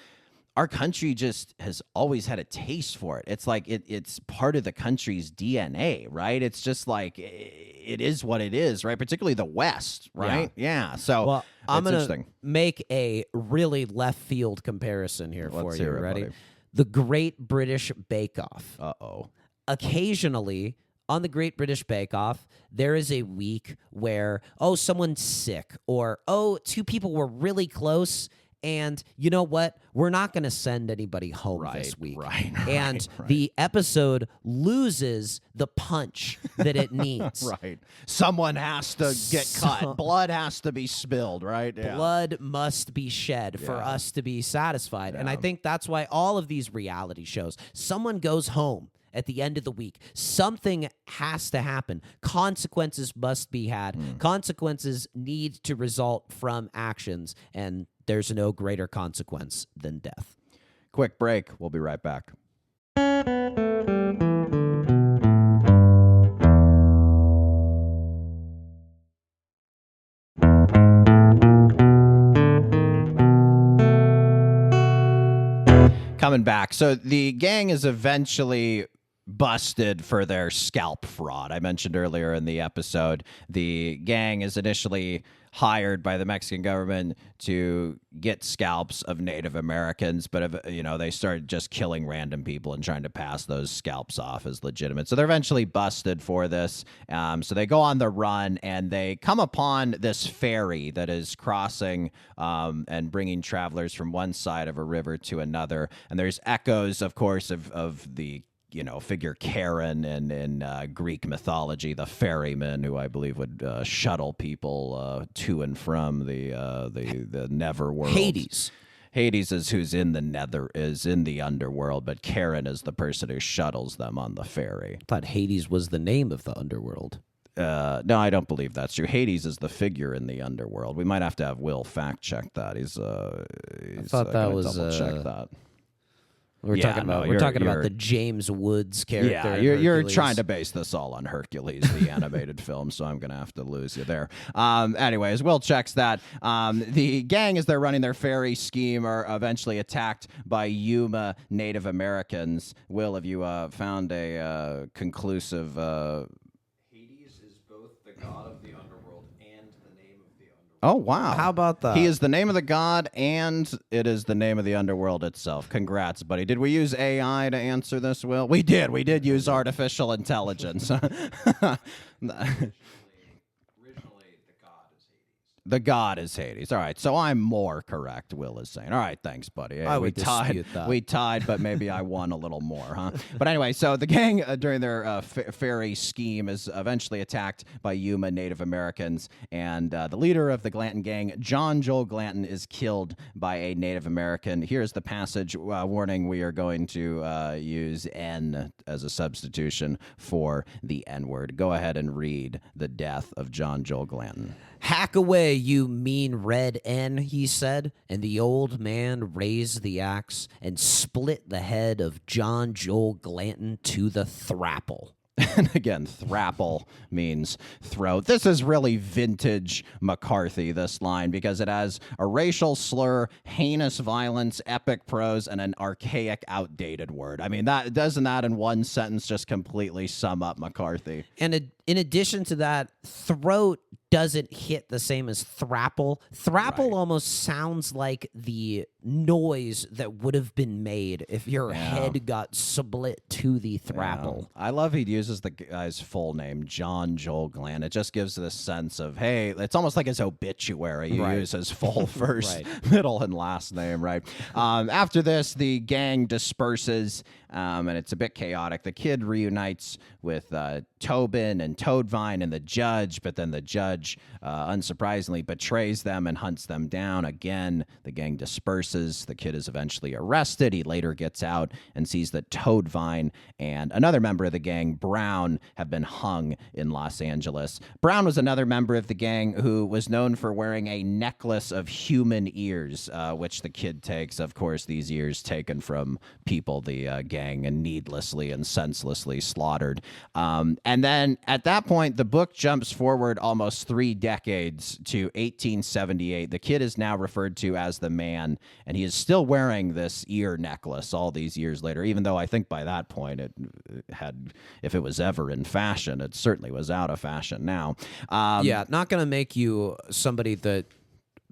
our country just has always had a taste for it. It's like it's part of the country's DNA, right? It's just it is what it is, right? Particularly the West, right? Yeah. So I'm going to make a really left field comparison here for you. Ready? Buddy. The Great British Bake Off. Uh-oh. Occasionally, on the Great British Bake Off, there is a week where, someone's sick, or, two people were really close And you know what? We're not going to send anybody home this week. Right. And the episode loses the punch that it needs. Right. Someone has to get cut. Blood has to be spilled, right? Yeah. Blood must be shed for us to be satisfied. And I think that's why all of these reality shows, someone goes home at the end of the week. Something has to happen. Consequences must be had. Consequences need to result from actions, and there's no greater consequence than death. Quick break. We'll be right back. Coming back. So the gang is eventually busted for their scalp fraud. I mentioned earlier in the episode, the gang is initially hired by the Mexican government to get scalps of Native Americans, but they started just killing random people and trying to pass those scalps off as legitimate. So they're eventually busted for this. So they go on the run and they come upon this ferry that is crossing and bringing travelers from one side of a river to another. And there's echoes, of course, of the figure Charon in Greek mythology, the ferryman who I believe would shuttle people to and from the Neverworld. Hades is who's in the underworld, but Charon is the person who shuttles them on the ferry. I thought Hades was the name of the underworld. No, I don't believe that's true. Hades is the figure in the underworld. We might have to have Will fact check that. He's I thought that was double check that. We're talking about the James Woods character. Yeah, you're trying to base this all on Hercules, the animated film, so I'm going to have to lose you there. Anyways, Will checks that. The gang, as they're running their ferry scheme, are eventually attacked by Yuma Native Americans. Will, have you found a conclusive... Hades is both the god of the underworld and the name of the underworld. Oh, wow. How about that? He is the name of the god, and it is the name of the underworld itself. Congrats, buddy. Did we use AI to answer this, Will? We did. We did use artificial intelligence. The god is Hades. All right, so I'm more correct, Will is saying. All right, thanks, buddy. Hey, I would dispute that. We tied, but maybe I won a little more, huh? But anyway, so the gang, during their ferry scheme, is eventually attacked by Yuma Native Americans, and the leader of the Glanton gang, John Joel Glanton, is killed by a Native American. Here's the passage. Warning, we are going to use N as a substitution for the N-word. Go ahead and read the death of John Joel Glanton. "Hack away, you mean red N," he said, and the old man raised the axe and split the head of John Joel Glanton to the thrapple. And again, thrapple means throat. This is really vintage McCarthy, this line, because it has a racial slur, heinous violence, epic prose, and an archaic, outdated word. I mean, doesn't that in one sentence just completely sum up McCarthy? And in addition to that, throat doesn't hit the same as thrapple. Thrapple almost sounds like the noise that would have been made if your head got split to the thrapple. I love he uses the guy's full name, John Joel Glanton. It just gives this sense of, hey, it's almost like his obituary. You use his full first, middle, and last name, right? After this, the gang disperses, and it's a bit chaotic. The kid reunites with Tobin and Toadvine and the judge, but then the judge, unsurprisingly, betrays them and hunts them down. Again, the gang disperses. The kid is eventually arrested. He later gets out and sees that Toadvine and another member of the gang, Brown, have been hung in Los Angeles. Brown was another member of the gang who was known for wearing a necklace of human ears, which the kid takes. Of course, these ears taken from people the gang and needlessly and senselessly slaughtered. And then at that point, the book jumps forward almost 3 decades to 1878. The kid is now referred to as the man, and he is still wearing this ear necklace all these years later, even though I think by that point it had, if it was ever in fashion, it certainly was out of fashion now. Not going to make you somebody that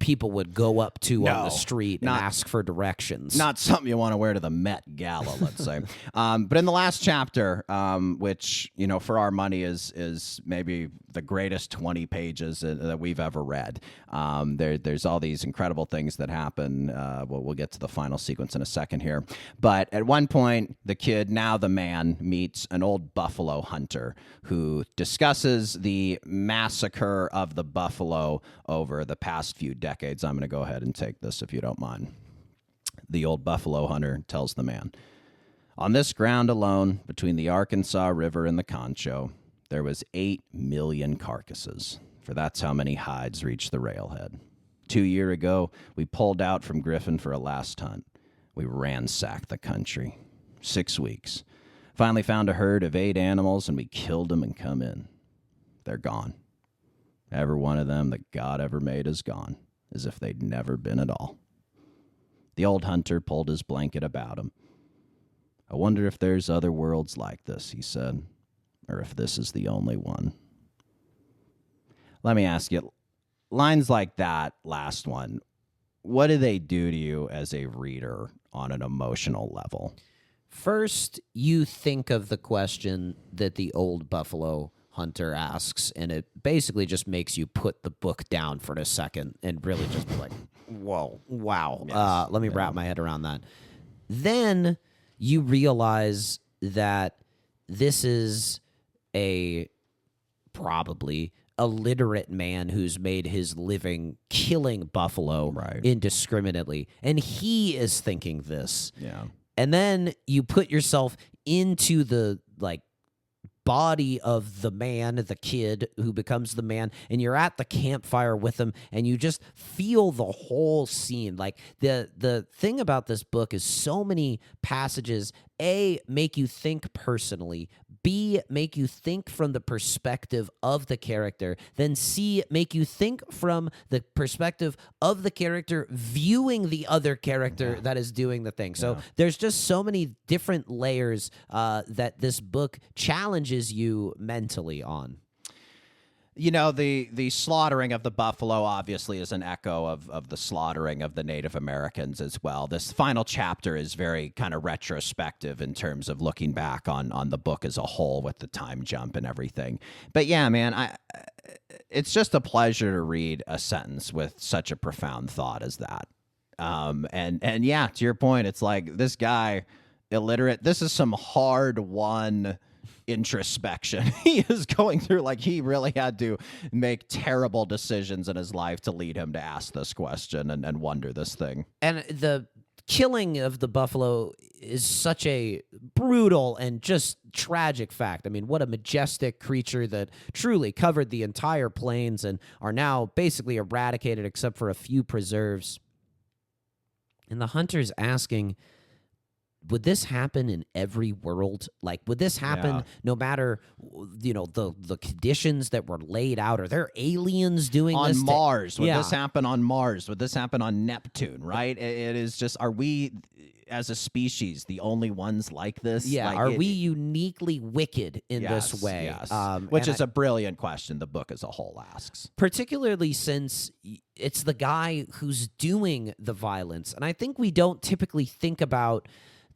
people would go up to on the street and ask for directions. Not something you want to wear to the Met Gala, let's say. But in the last chapter, which, for our money is maybe the greatest 20 pages that we've ever read. There's all these incredible things that happen. We'll get to the final sequence in a second here. But at one point, the kid, now the man, meets an old buffalo hunter who discusses the massacre of the buffalo over the past few decades. I'm going to go ahead and take this if you don't mind. The old buffalo hunter tells the man, "On this ground alone, between the Arkansas River and the Concho, there was 8 million carcasses, for that's how many hides reached the railhead. 2 years ago, we pulled out from Griffin for a last hunt. We ransacked the country. 6 weeks. Finally found a herd of 8 animals, and we killed them and come in. They're gone. Every one of them that God ever made is gone, as if they'd never been at all." The old hunter pulled his blanket about him. "I wonder if there's other worlds like this," he said, "or if this is the only one." Let me ask you, lines like that last one, what do they do to you as a reader on an emotional level? First, you think of the question that the old buffalo hunter asks, and it basically just makes you put the book down for a second and really just be like, whoa, wow. Yes. Let me wrap my head around that. Then you realize that this is probably a literate man who's made his living killing buffalo indiscriminately. And he is thinking this. Yeah. And then you put yourself into the body of the man, the kid who becomes the man, and you're at the campfire with him, and you just feel the whole scene. Like the thing about this book is so many passages, A, make you think personally, B, make you think from the perspective of the character, then C, make you think from the perspective of the character viewing the other character that is doing the thing. So there's just so many different layers that this book challenges you mentally on. You know, the slaughtering of the buffalo obviously is an echo of the slaughtering of the Native Americans as well. This final chapter is very kind of retrospective in terms of looking back on the book as a whole with the time jump and everything. But yeah, man, it's just a pleasure to read a sentence with such a profound thought as that. And yeah, to your point, it's like this guy, illiterate, this is some hard-won introspection he is going through. Like, he really had to make terrible decisions in his life to lead him to ask this question and wonder this thing. And the killing of the buffalo is such a brutal and just tragic fact. I mean, what a majestic creature that truly covered the entire plains and are now basically eradicated except for a few preserves. And the hunter's asking, would this happen in every world? Like, would this happen no matter, the conditions that were laid out? Are there aliens doing on this? On Mars? Would this happen on Mars? Would this happen on Neptune, right? It is just, are we, as a species, the only ones like this? Yeah, are we uniquely wicked in this way? Yes. Which is a brilliant question the book as a whole asks. Particularly since it's the guy who's doing the violence. And I think we don't typically think about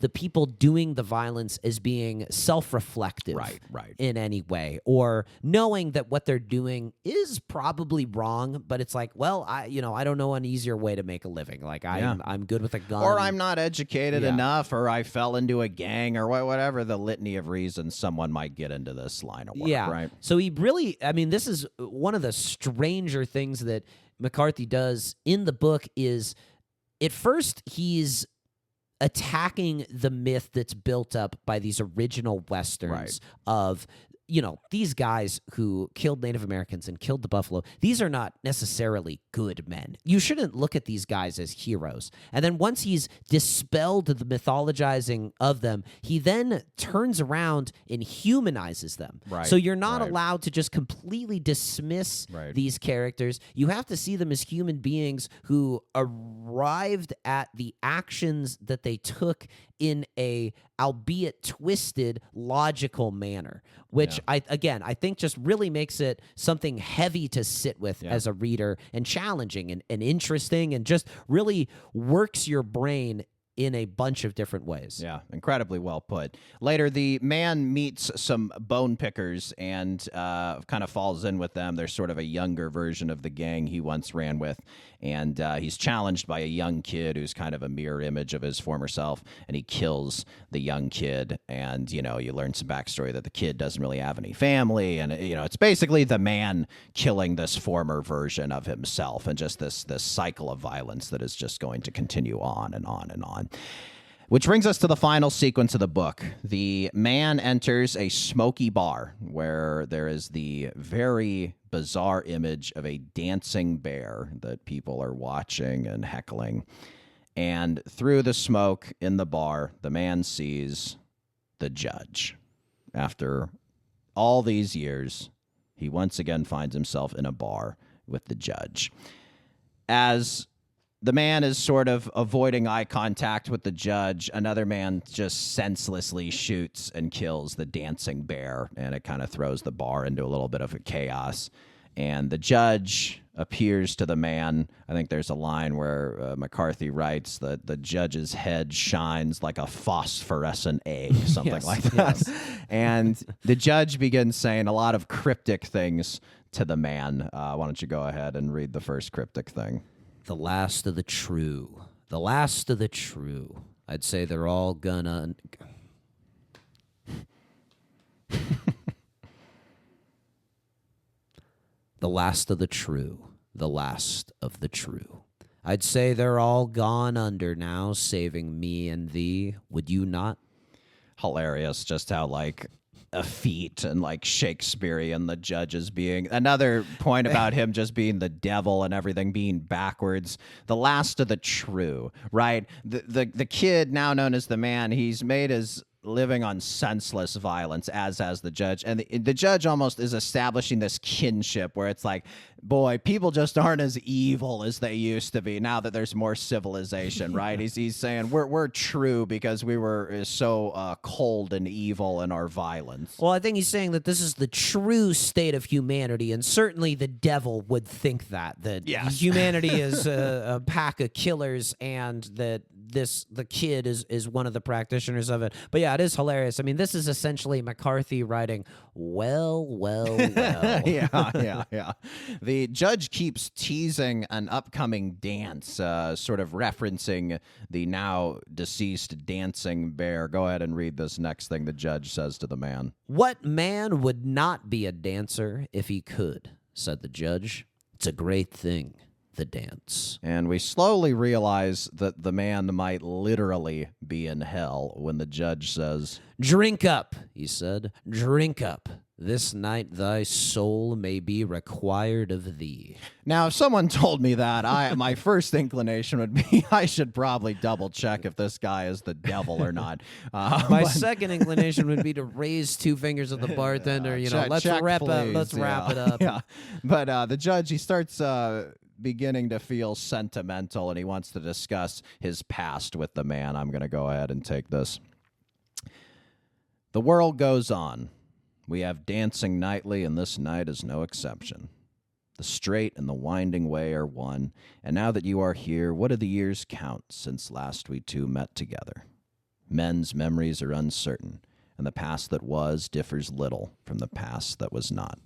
the people doing the violence as being self-reflective in any way, or knowing that what they're doing is probably wrong, but it's like, well, I don't know an easier way to make a living. Like, I'm good with a gun. Or I'm not educated enough, or I fell into a gang, or whatever the litany of reasons someone might get into this line of work, right? So he really, this is one of the stranger things that McCarthy does in the book is, at first, he's attacking the myth that's built up by these original Westerns of, these guys who killed Native Americans and killed the buffalo. These are not necessarily good men. You shouldn't look at these guys as heroes. And then once he's dispelled the mythologizing of them, he then turns around and humanizes them. So you're not allowed to just completely dismiss these characters. You have to see them as human beings who arrived at the actions that they took in a, albeit twisted, logical manner, which I think just really makes it something heavy to sit with as a reader, and challenging and interesting, and just really works your brain in a bunch of different ways. Yeah, incredibly well put. Later, the man meets some bone pickers and kind of falls in with them. They're sort of a younger version of the gang he once ran with. And he's challenged by a young kid who's kind of a mirror image of his former self. And he kills the young kid. And, you learn some backstory that the kid doesn't really have any family. And, it's basically the man killing this former version of himself. And just this cycle of violence that is just going to continue on and on and on. Which brings us to the final sequence of the book. The man enters a smoky bar where there is the very bizarre image of a dancing bear that people are watching and heckling. And through the smoke in the bar, the man sees the judge. After all these years, he once again finds himself in a bar with the judge. As the man is sort of avoiding eye contact with the judge, another man just senselessly shoots and kills the dancing bear, and it kind of throws the bar into a little bit of a chaos. And the judge appears to the man. I think there's a line where McCarthy writes that the judge's head shines like a phosphorescent egg, something like that. Yes. And the judge begins saying a lot of cryptic things to the man. Why don't you go ahead and read the first cryptic thing? The last of the true. The last of the true. I'd say they're all gonna... The last of the true. The last of the true. I'd say they're all gone under now, saving me and thee. Would you not? Hilarious, just how, effete and Shakespearean the judge is being. Another point about him just being the devil and everything being backwards. The last of the true, right? The kid, now known as the man, he's made his living on senseless violence, as the judge. And the judge almost is establishing this kinship where it's like, boy, people just aren't as evil as they used to be now that there's more civilization, right? He's saying we're true because we were so cold and evil in our violence. Well, I think he's saying that this is the true state of humanity, and certainly the devil would think that yes. Humanity is a pack of killers, and that the kid is one of the practitioners of it. But yeah, it is hilarious. I mean, this is essentially McCarthy writing, well. Yeah. The judge keeps teasing an upcoming dance, sort of referencing the now deceased dancing bear. Go ahead and read this next thing the judge says to the man. What man would not be a dancer if he could, said the judge. It's a great thing. The dance. And we slowly realize that the man might literally be in hell when the judge says, "Drink up," he said. "Drink up. This night thy soul may be required of thee." Now, if someone told me that, my first inclination would be I should probably double check if this guy is the devil or not. My second inclination would be to raise two fingers at the bartender. Let's wrap it up. Yeah. But the judge, he starts beginning to feel sentimental, and he wants to discuss his past with the man. I'm going to go ahead and take this. The world goes on. We have dancing nightly, and this night is no exception. The straight and the winding way are one, and now that you are here, what do the years count since last we two met together? Men's memories are uncertain, and the past that was differs little from the past that was not.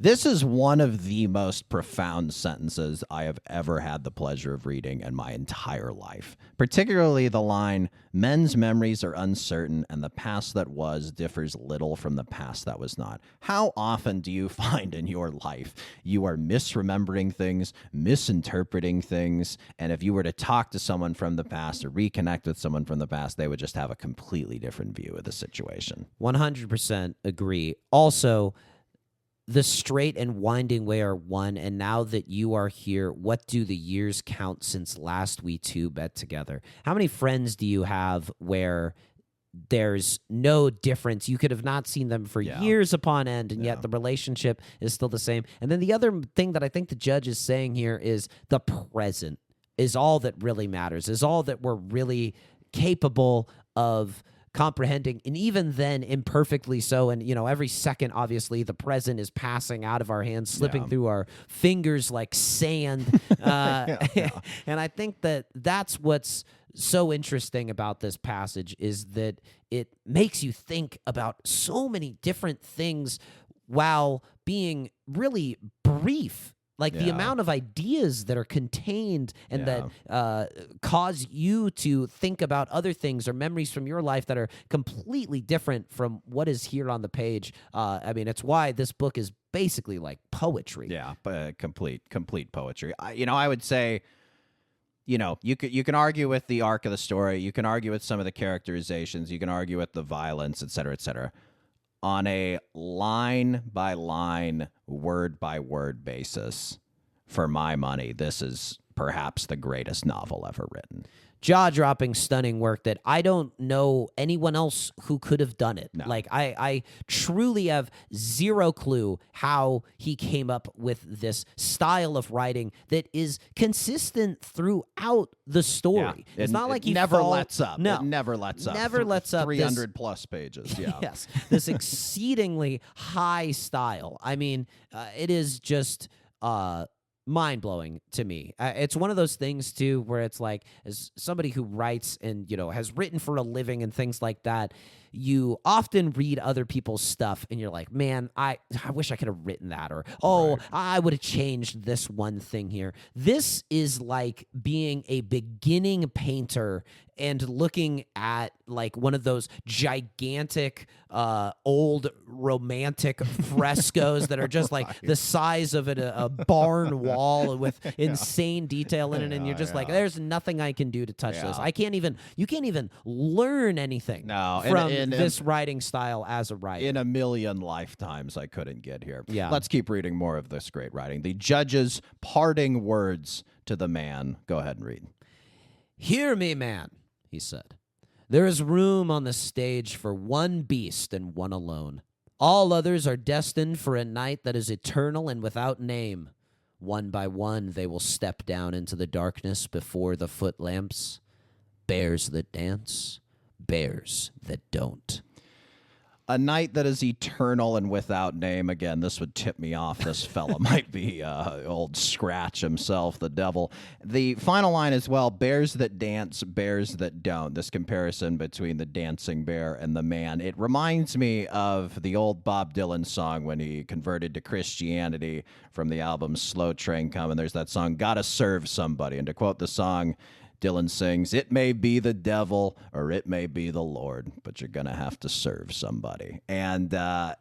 This is one of the most profound sentences I have ever had the pleasure of reading in my entire life. Particularly the line, men's memories are uncertain and the past that was differs little from the past that was not. How often do you find in your life you are misremembering things, misinterpreting things, and if you were to talk to someone from the past or reconnect with someone from the past, they would just have a completely different view of the situation? 100% agree. Also, the straight and winding way are one, and now that you are here, what do the years count since last we two met together? How many friends do you have where there's no difference? You could have not seen them for years upon end, and yet the relationship is still the same. And then the other thing that I think the judge is saying here is the present is all that really matters, is all that we're really capable of comprehending, and even then imperfectly so. And every second, obviously, the present is passing out of our hands, slipping through our fingers like sand. And I think that's what's so interesting about this passage is that it makes you think about so many different things while being really brief. Like the Yeah. amount of ideas that are contained and Yeah. that cause you to think about other things or memories from your life that are completely different from what is here on the page. I mean, it's why this book is basically like poetry. Yeah, but complete poetry. I would say, you can argue with the arc of the story. You can argue with some of the characterizations. You can argue with the violence, et cetera, et cetera. On a line-by-line, word-by-word basis, for my money, this is perhaps the greatest novel ever written. Jaw-dropping, stunning work that I don't know anyone else who could have done it. No. Like, I truly have zero clue how he came up with this style of writing that is consistent throughout the story. Yeah. It's not like he never lets up. No. It never lets up. Never lets up. 300 plus pages. Yeah. Yes, this exceedingly high style. I mean, it is just mind-blowing to me. It's one of those things too where it's like, as somebody who writes and has written for a living and things like that, you often read other people's stuff and you're like, man, I wish I could have written that, or I would have changed this one thing here. This is like being a beginning painter and looking at like one of those gigantic old romantic frescoes that are just like the size of a barn wall with insane detail in it, and you're just like, there's nothing I can do to touch this. You can't even learn anything from this writing style as a writer. In a million lifetimes, I couldn't get here. Yeah. Let's keep reading more of this great writing. The judge's parting words to the man. Go ahead and read. "Hear me, man," he said. "There is room on the stage for one beast and one alone. All others are destined for a night that is eternal and without name. One by one they will step down into the darkness before the footlamps. Bears that dance, bears that don't." A night that is eternal and without name. Again, this would tip me off. This fella might be old Scratch himself, the devil. The final line as well, bears that dance, bears that don't. This comparison between the dancing bear and the man. It reminds me of the old Bob Dylan song when he converted to Christianity from the album Slow Train Coming. There's that song, Gotta Serve Somebody. And to quote the song, Dylan sings, "It may be the devil or it may be the Lord, but you're going to have to serve somebody." And yeah,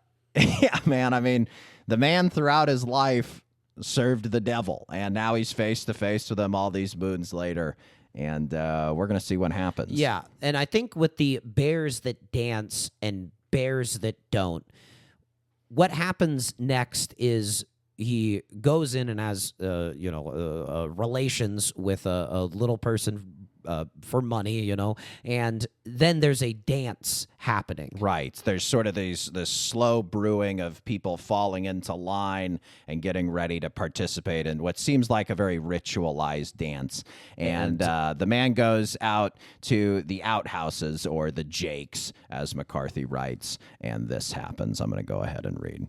man, I mean, the man throughout his life served the devil, and now he's face to face with him all these moons later. And we're going to see what happens. Yeah, and I think with the bears that dance and bears that don't, what happens next is he goes in and has, relations with a little person for money, and then there's a dance happening. Right. There's sort of this slow brewing of people falling into line and getting ready to participate in what seems like a very ritualized dance. And the man goes out to the outhouses, or the Jakes, as McCarthy writes, and this happens. I'm going to go ahead and read.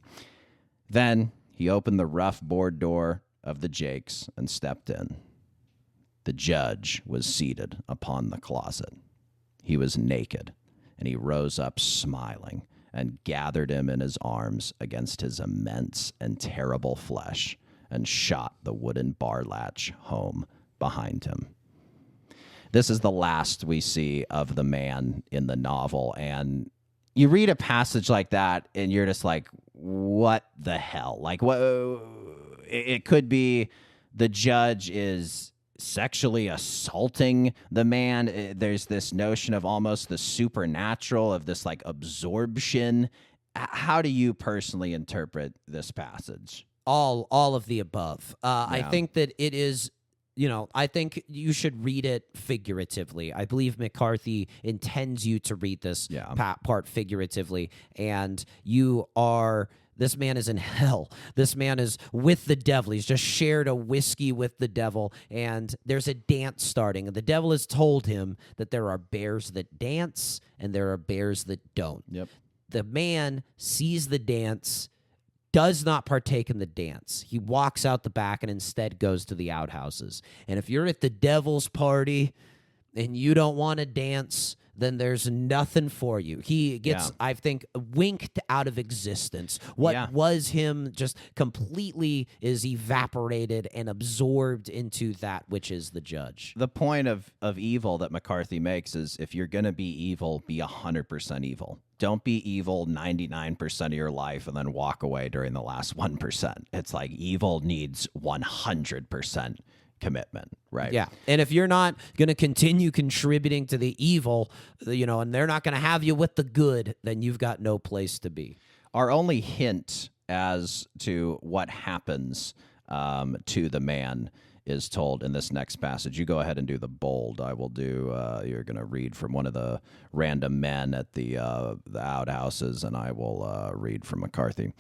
"Then he opened the rough board door of the Jakes and stepped in. The judge was seated upon the closet. He was naked, and he rose up smiling and gathered him in his arms against his immense and terrible flesh and shot the wooden bar latch home behind him." This is the last we see of the man in the novel, and you read a passage like that, and you're just like, what the hell? Like, what? It could be the judge is sexually assaulting the man. There's this notion of almost the supernatural, of this like absorption. How do you personally interpret this passage? All of the above. I think that it is. I think you should read it figuratively. I believe McCarthy intends you to read this part figuratively, and this man is in hell. This man is with the devil. He's just shared a whiskey with the devil, and there's a dance starting. And the devil has told him that there are bears that dance and there are bears that don't. Yep. The man sees the dance, does not partake in the dance. He walks out the back and instead goes to the outhouses. And if you're at the devil's party, and you don't want to dance, then there's nothing for you. He gets, I think, winked out of existence. What was him just completely is evaporated and absorbed into that which is the judge. The point of evil that McCarthy makes is if you're going to be evil, be 100% evil. Don't be evil 99% of your life and then walk away during the last 1%. It's like evil needs 100% commitment, right? Yeah. And if you're not going to continue contributing to the evil, and they're not going to have you with the good, then you've got no place to be. Our only hint as to what happens to the man is told in this next passage. You go ahead and do the bold. I will do, you're going to read from one of the random men at the outhouses, and I will read from McCarthy.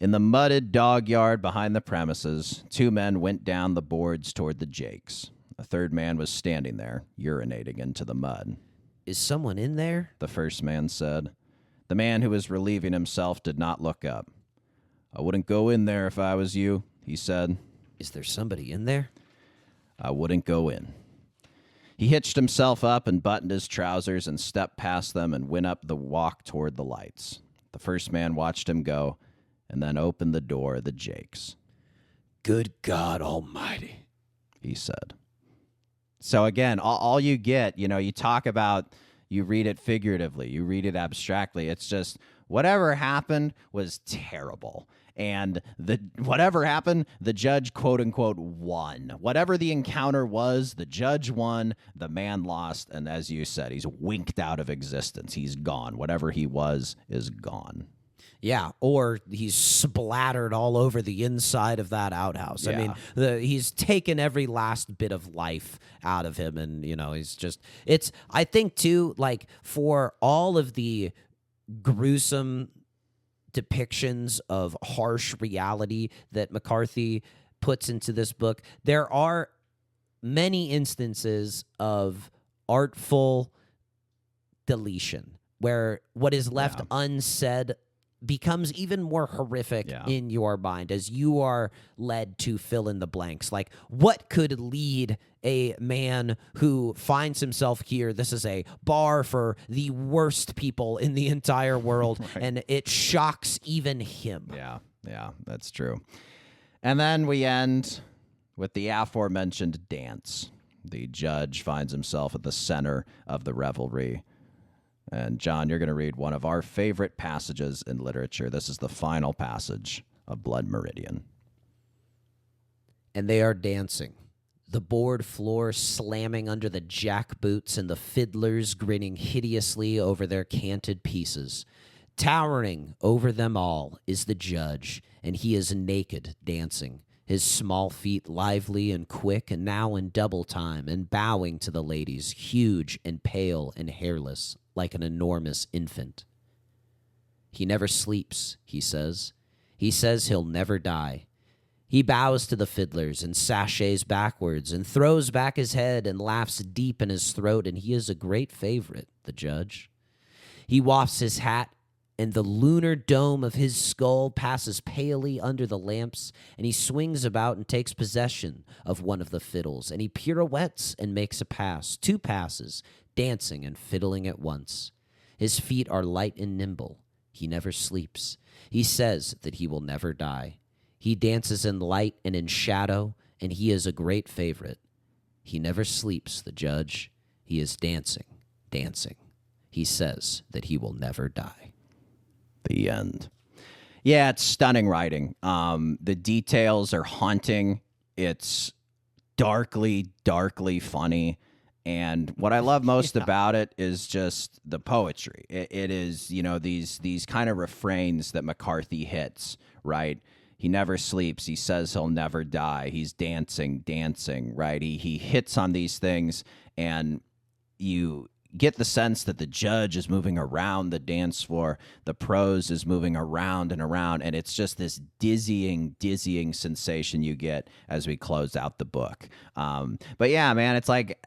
In the mudded dog yard behind the premises, 2 men went down the boards toward the jakes. A third man was standing there, urinating into the mud. Is someone in there? The first man said. The man who was relieving himself did not look up. I wouldn't go in there if I was you, he said. Is there somebody in there? I wouldn't go in. He hitched himself up and buttoned his trousers and stepped past them and went up the walk toward the lights. The first man watched him go and then opened the door of the jakes. Good God Almighty, he said. So again, all you get, you talk about, you read it figuratively, you read it abstractly. It's just whatever happened was terrible. And whatever happened, the judge, quote unquote, won. Whatever the encounter was, the judge won, the man lost. And as you said, he's winked out of existence. He's gone. Whatever he was is gone. Yeah, or he's splattered all over the inside of that outhouse. Yeah. I mean, he's taken every last bit of life out of him, and he's just. I think too, like for all of the gruesome depictions of harsh reality that McCarthy puts into this book, there are many instances of artful deletion where what is left unsaid becomes even more horrific in your mind as you are led to fill in the blanks. Like, what could lead a man who finds himself here? This is a bar for the worst people in the entire world, and it shocks even him. Yeah, that's true. And then we end with the aforementioned dance. The judge finds himself at the center of the revelry. And John, you're going to read one of our favorite passages in literature. This is the final passage of Blood Meridian. And they are dancing, the board floor slamming under the jackboots and the fiddlers grinning hideously over their canted pieces. Towering over them all is the judge, and he is naked dancing, his small feet lively and quick and now in double time and bowing to the ladies, huge and pale and hairless, like an enormous infant. He never sleeps, he says. He says he'll never die. He bows to the fiddlers and sashays backwards and throws back his head and laughs deep in his throat, and he is a great favorite, the judge. He wafts his hat, and the lunar dome of his skull passes palely under the lamps, and he swings about and takes possession of one of the fiddles, and he pirouettes and makes a pass, 2 passes, dancing and fiddling at once. His feet are light and nimble. He never sleeps. He says that he will never die. He dances in light and in shadow, and he is a great favorite. He never sleeps, the judge. He is dancing, dancing. He says that he will never die. The end. Yeah, it's stunning writing. The details are haunting. It's darkly, darkly funny. And what I love most about it is just the poetry. It is, these kind of refrains that McCarthy hits, right? He never sleeps. He says he'll never die. He's dancing, dancing, right? He hits on these things, and you get the sense that the judge is moving around the dance floor. The prose is moving around and around, and it's just this dizzying, dizzying sensation you get as we close out the book. But yeah, man, it's like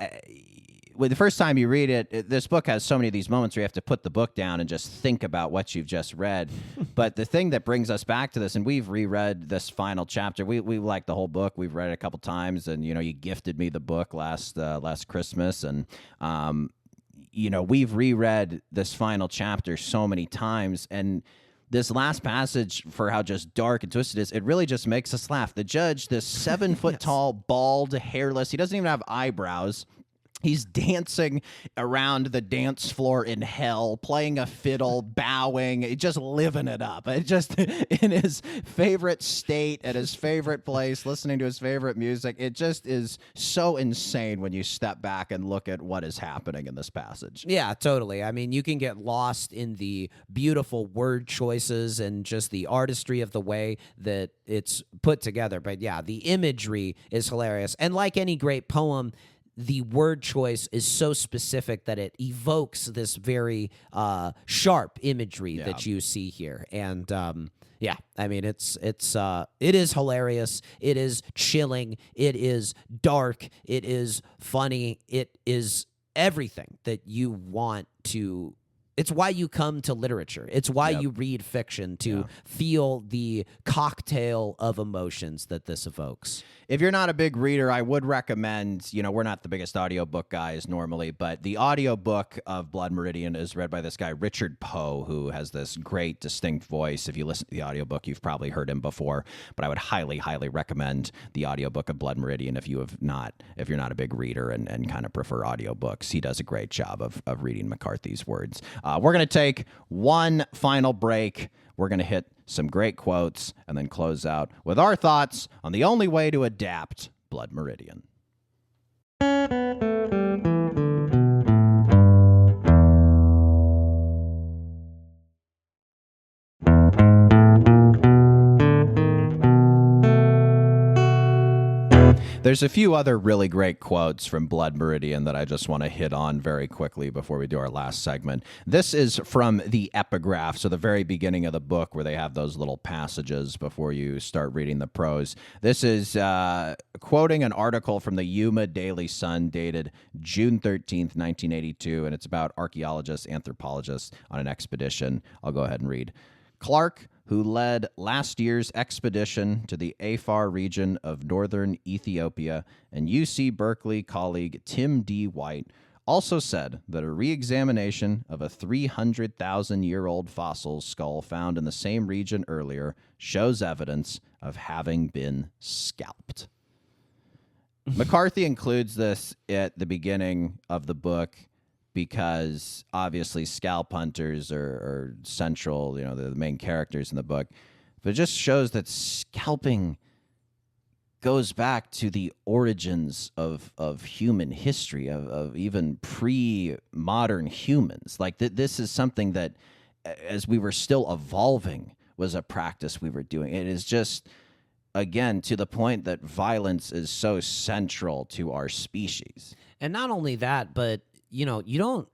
the first time you read it, this book has so many of these moments where you have to put the book down and just think about what you've just read. But the thing that brings us back to this, and we've reread this final chapter. We like the whole book. We've read it a couple times, and you gifted me the book last Christmas, and we've reread this final chapter so many times, and this last passage, for how just dark and twisted it is, it really just makes us laugh. The judge, this 7-foot tall, bald, hairless, he doesn't even have eyebrows. He's dancing around the dance floor in hell, playing a fiddle, bowing, just living it up. It just in his favorite state, at his favorite place, listening to his favorite music. It just is so insane when you step back and look at what is happening in this passage. Yeah, totally. I mean, you can get lost in the beautiful word choices and just the artistry of the way that it's put together. But yeah, the imagery is hilarious. And like any great poem, the word choice is so specific that it evokes this very sharp imagery that you see here. And yeah, I mean, it is hilarious. It is chilling. It is dark. It is funny. It is everything that you want to. It's why you come to literature. It's why you read fiction, to feel the cocktail of emotions that this evokes. If you're not a big reader, I would recommend, we're not the biggest audiobook guys normally, but the audiobook of Blood Meridian is read by this guy, Richard Poe, who has this great, distinct voice. If you listen to the audiobook, you've probably heard him before, but I would highly, highly recommend the audiobook of Blood Meridian if you're not a big reader and kind of prefer audiobooks. He does a great job of reading McCarthy's words. We're going to take one final break. We're going to hit some great quotes and then close out with our thoughts on the only way to adapt Blood Meridian. There's a few other really great quotes from Blood Meridian that I just want to hit on very quickly before we do our last segment. This is from the epigraph, so the very beginning of the book where they have those little passages before you start reading the prose. This is quoting an article from the Yuma Daily Sun dated June 13th, 1982, and it's about archaeologists, anthropologists on an expedition. I'll go ahead and read. Clark, who led last year's expedition to the Afar region of northern Ethiopia, and UC Berkeley colleague Tim D. White, also said that a re-examination of a 300,000-year-old fossil skull found in the same region earlier shows evidence of having been scalped. McCarthy includes this at the beginning of the book because obviously scalp hunters are central, they're the main characters in the book. But it just shows that scalping goes back to the origins of human history, of even pre-modern humans. Like this is something that, as we were still evolving, was a practice we were doing. It is just, again, to the point that violence is so central to our species. And not only that, but you don't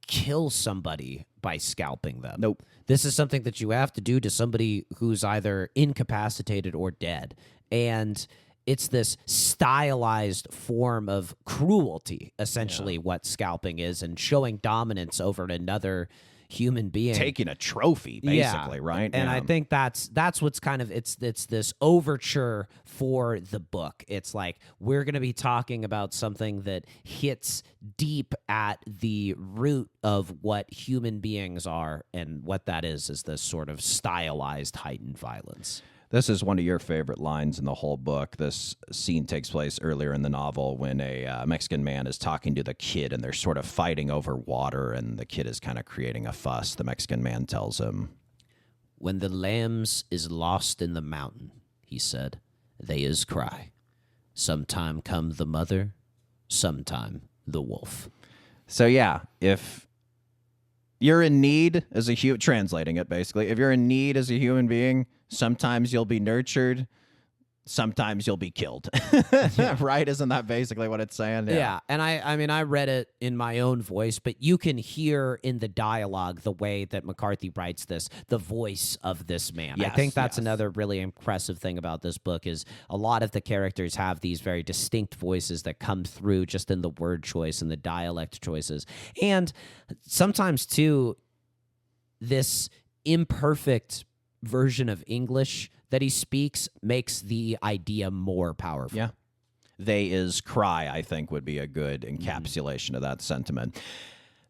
kill somebody by scalping them. Nope. This is something that you have to do to somebody who's either incapacitated or dead. And it's this stylized form of cruelty, essentially, what scalping is, and showing dominance over another human being. Taking a trophy, basically, right? And I think that's what's kind of, it's this overture for the book. It's like, we're going to be talking about something that hits deep at the root of what human beings are, and what that is this sort of stylized, heightened violence. This is one of your favorite lines in the whole book. This scene takes place earlier in the novel when a Mexican man is talking to the kid, and they're sort of fighting over water, and the kid is kind of creating a fuss. The Mexican man tells him, "When the lambs is lost in the mountain," he said, "they is cry. Sometime come the mother, sometime the wolf." So yeah, if you're in need as a translating it basically, if you're in need as a human being, sometimes you'll be nurtured, sometimes you'll be killed. Right? Isn't that basically what it's saying? Yeah. And I mean, I read it in my own voice, but you can hear in the dialogue the way that McCarthy writes this, the voice of this man. I Yes, think that's yes. another really impressive thing about this book is a lot of the characters have these very distinct voices that come through just in the word choice and the dialect choices. And sometimes, too, this imperfect version of English that he speaks makes the idea more powerful. Yeah. They is cry, I think, would be a good encapsulation of that sentiment.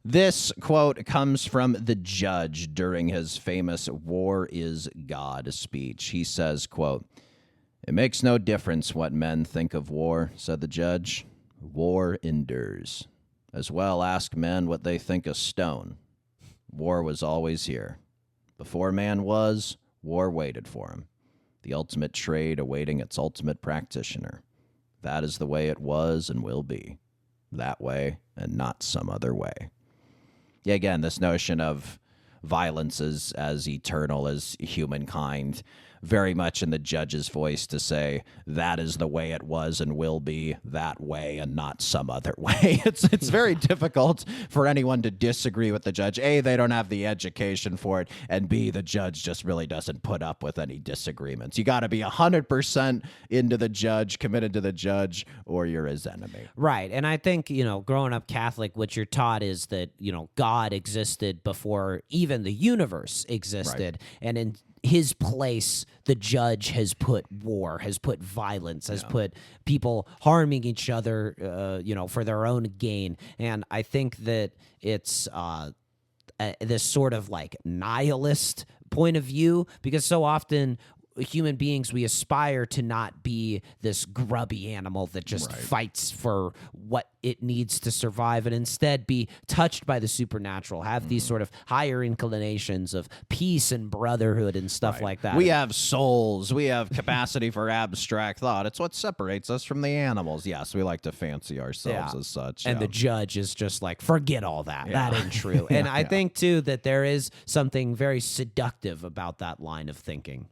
This quote comes from the judge during his famous War is God speech. He says, quote, "It makes no difference what men think of war," said the judge. "War endures. As well ask men what they think of stone. War was always here. Before man was, war waited for him. The ultimate trade awaiting its ultimate practitioner. That is the way it was and will be. That way and not some other way." Yeah, again, this notion of violence is as eternal as humankind, very much in the judge's voice to say, that is the way it was and will be, that way and not some other way. It's very difficult for anyone to disagree with the judge. A, they don't have the education for it, and B, the judge just really doesn't put up with any disagreements. You got to be 100% into the judge, committed to the judge, or you're his enemy. Right. And I think, growing up Catholic, what you're taught is that, God existed before even the universe existed. Right. And in his place, the judge has put war, has put violence, has put people harming each other, for their own gain. And I think that it's this sort of like nihilist point of view, because so often human beings, we aspire to not be this grubby animal that just fights for what it needs to survive, and instead be touched by the supernatural, have these sort of higher inclinations of peace and brotherhood and stuff like that. We have souls. We have capacity for abstract thought. It's what separates us from the animals. Yes, we like to fancy ourselves as such. And the judge is just like, forget all that. That ain't true. And I think, too, that there is something very seductive about that line of thinking.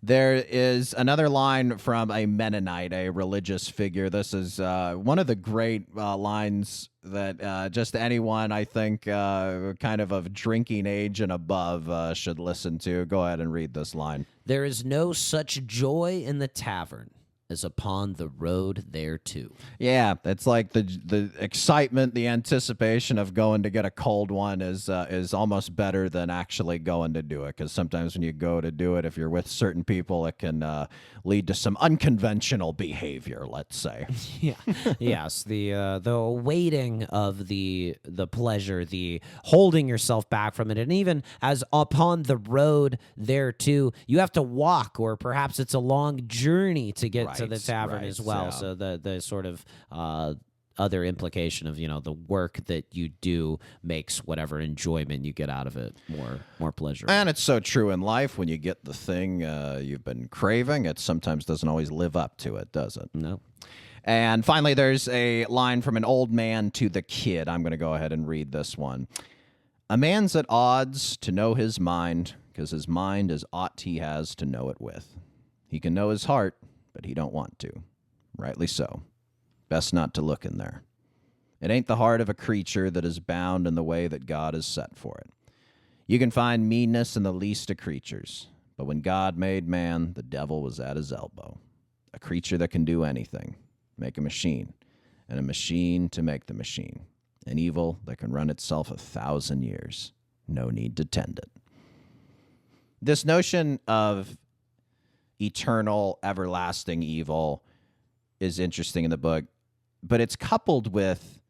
There is another line from a Mennonite, a religious figure. This is one of the great lines that just anyone, I think, kind of drinking age and above should listen to. Go ahead and read this line. "There is no such joy in the tavern as upon the road thereto." Yeah, it's like the excitement, the anticipation of going to get a cold one is almost better than actually going to do it. Because sometimes when you go to do it, if you're with certain people, it can lead to some unconventional behavior. Let's say. Yeah. Yes. The waiting of the pleasure, the holding yourself back from it, and even as upon the road thereto, you have to walk, or perhaps it's a long journey to get to the tavern as well. Yeah. So the sort of other implication of the work that you do makes whatever enjoyment you get out of it more pleasurable. And it's so true in life. When you get the thing you've been craving, it sometimes doesn't always live up to it, does it? No. And finally, there's a line from an old man to the kid. I'm going to go ahead and read this one. "A man's at odds to know his mind, because his mind is aught he has to know it with. He can know his heart, but he don't want to. Rightly so. Best not to look in there. It ain't the heart of a creature that is bound in the way that God has set for it. You can find meanness in the least of creatures, but when God made man, the devil was at his elbow. A creature that can do anything, make a machine, and a machine to make the machine. An evil that can run itself 1,000 years. No need to tend it." This notion of eternal, everlasting evil is interesting in the book, but it's coupled with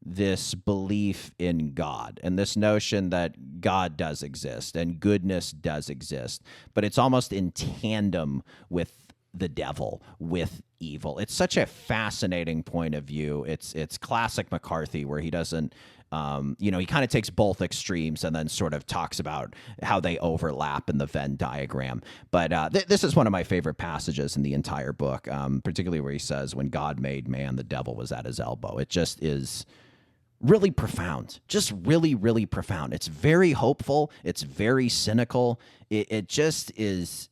this belief in God and this notion that God does exist and goodness does exist, but it's almost in tandem with the devil, with evil. It's such a fascinating point of view. It's classic McCarthy, where he doesn't he kind of takes both extremes and then sort of talks about how they overlap in the Venn diagram. But this is one of my favorite passages in the entire book, particularly where he says, "When God made man, the devil was at his elbow." It just is really profound, just really, really profound. It's very hopeful. It's very cynical. It just is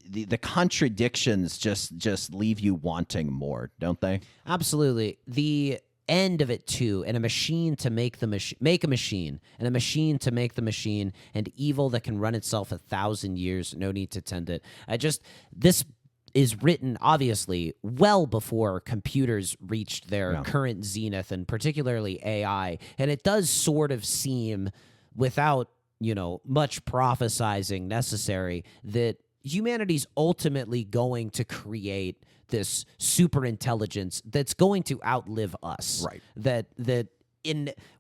the contradictions just leave you wanting more, don't they? Absolutely. The end of it too, and a machine to make make a machine, and a machine to make the machine, and evil that can run itself 1,000 years, no need to tend it. This is written obviously well before computers reached their current zenith, and particularly AI. And it does sort of seem, without much prophesizing necessary, that humanity's ultimately going to create this super intelligence that's going to outlive us. Right.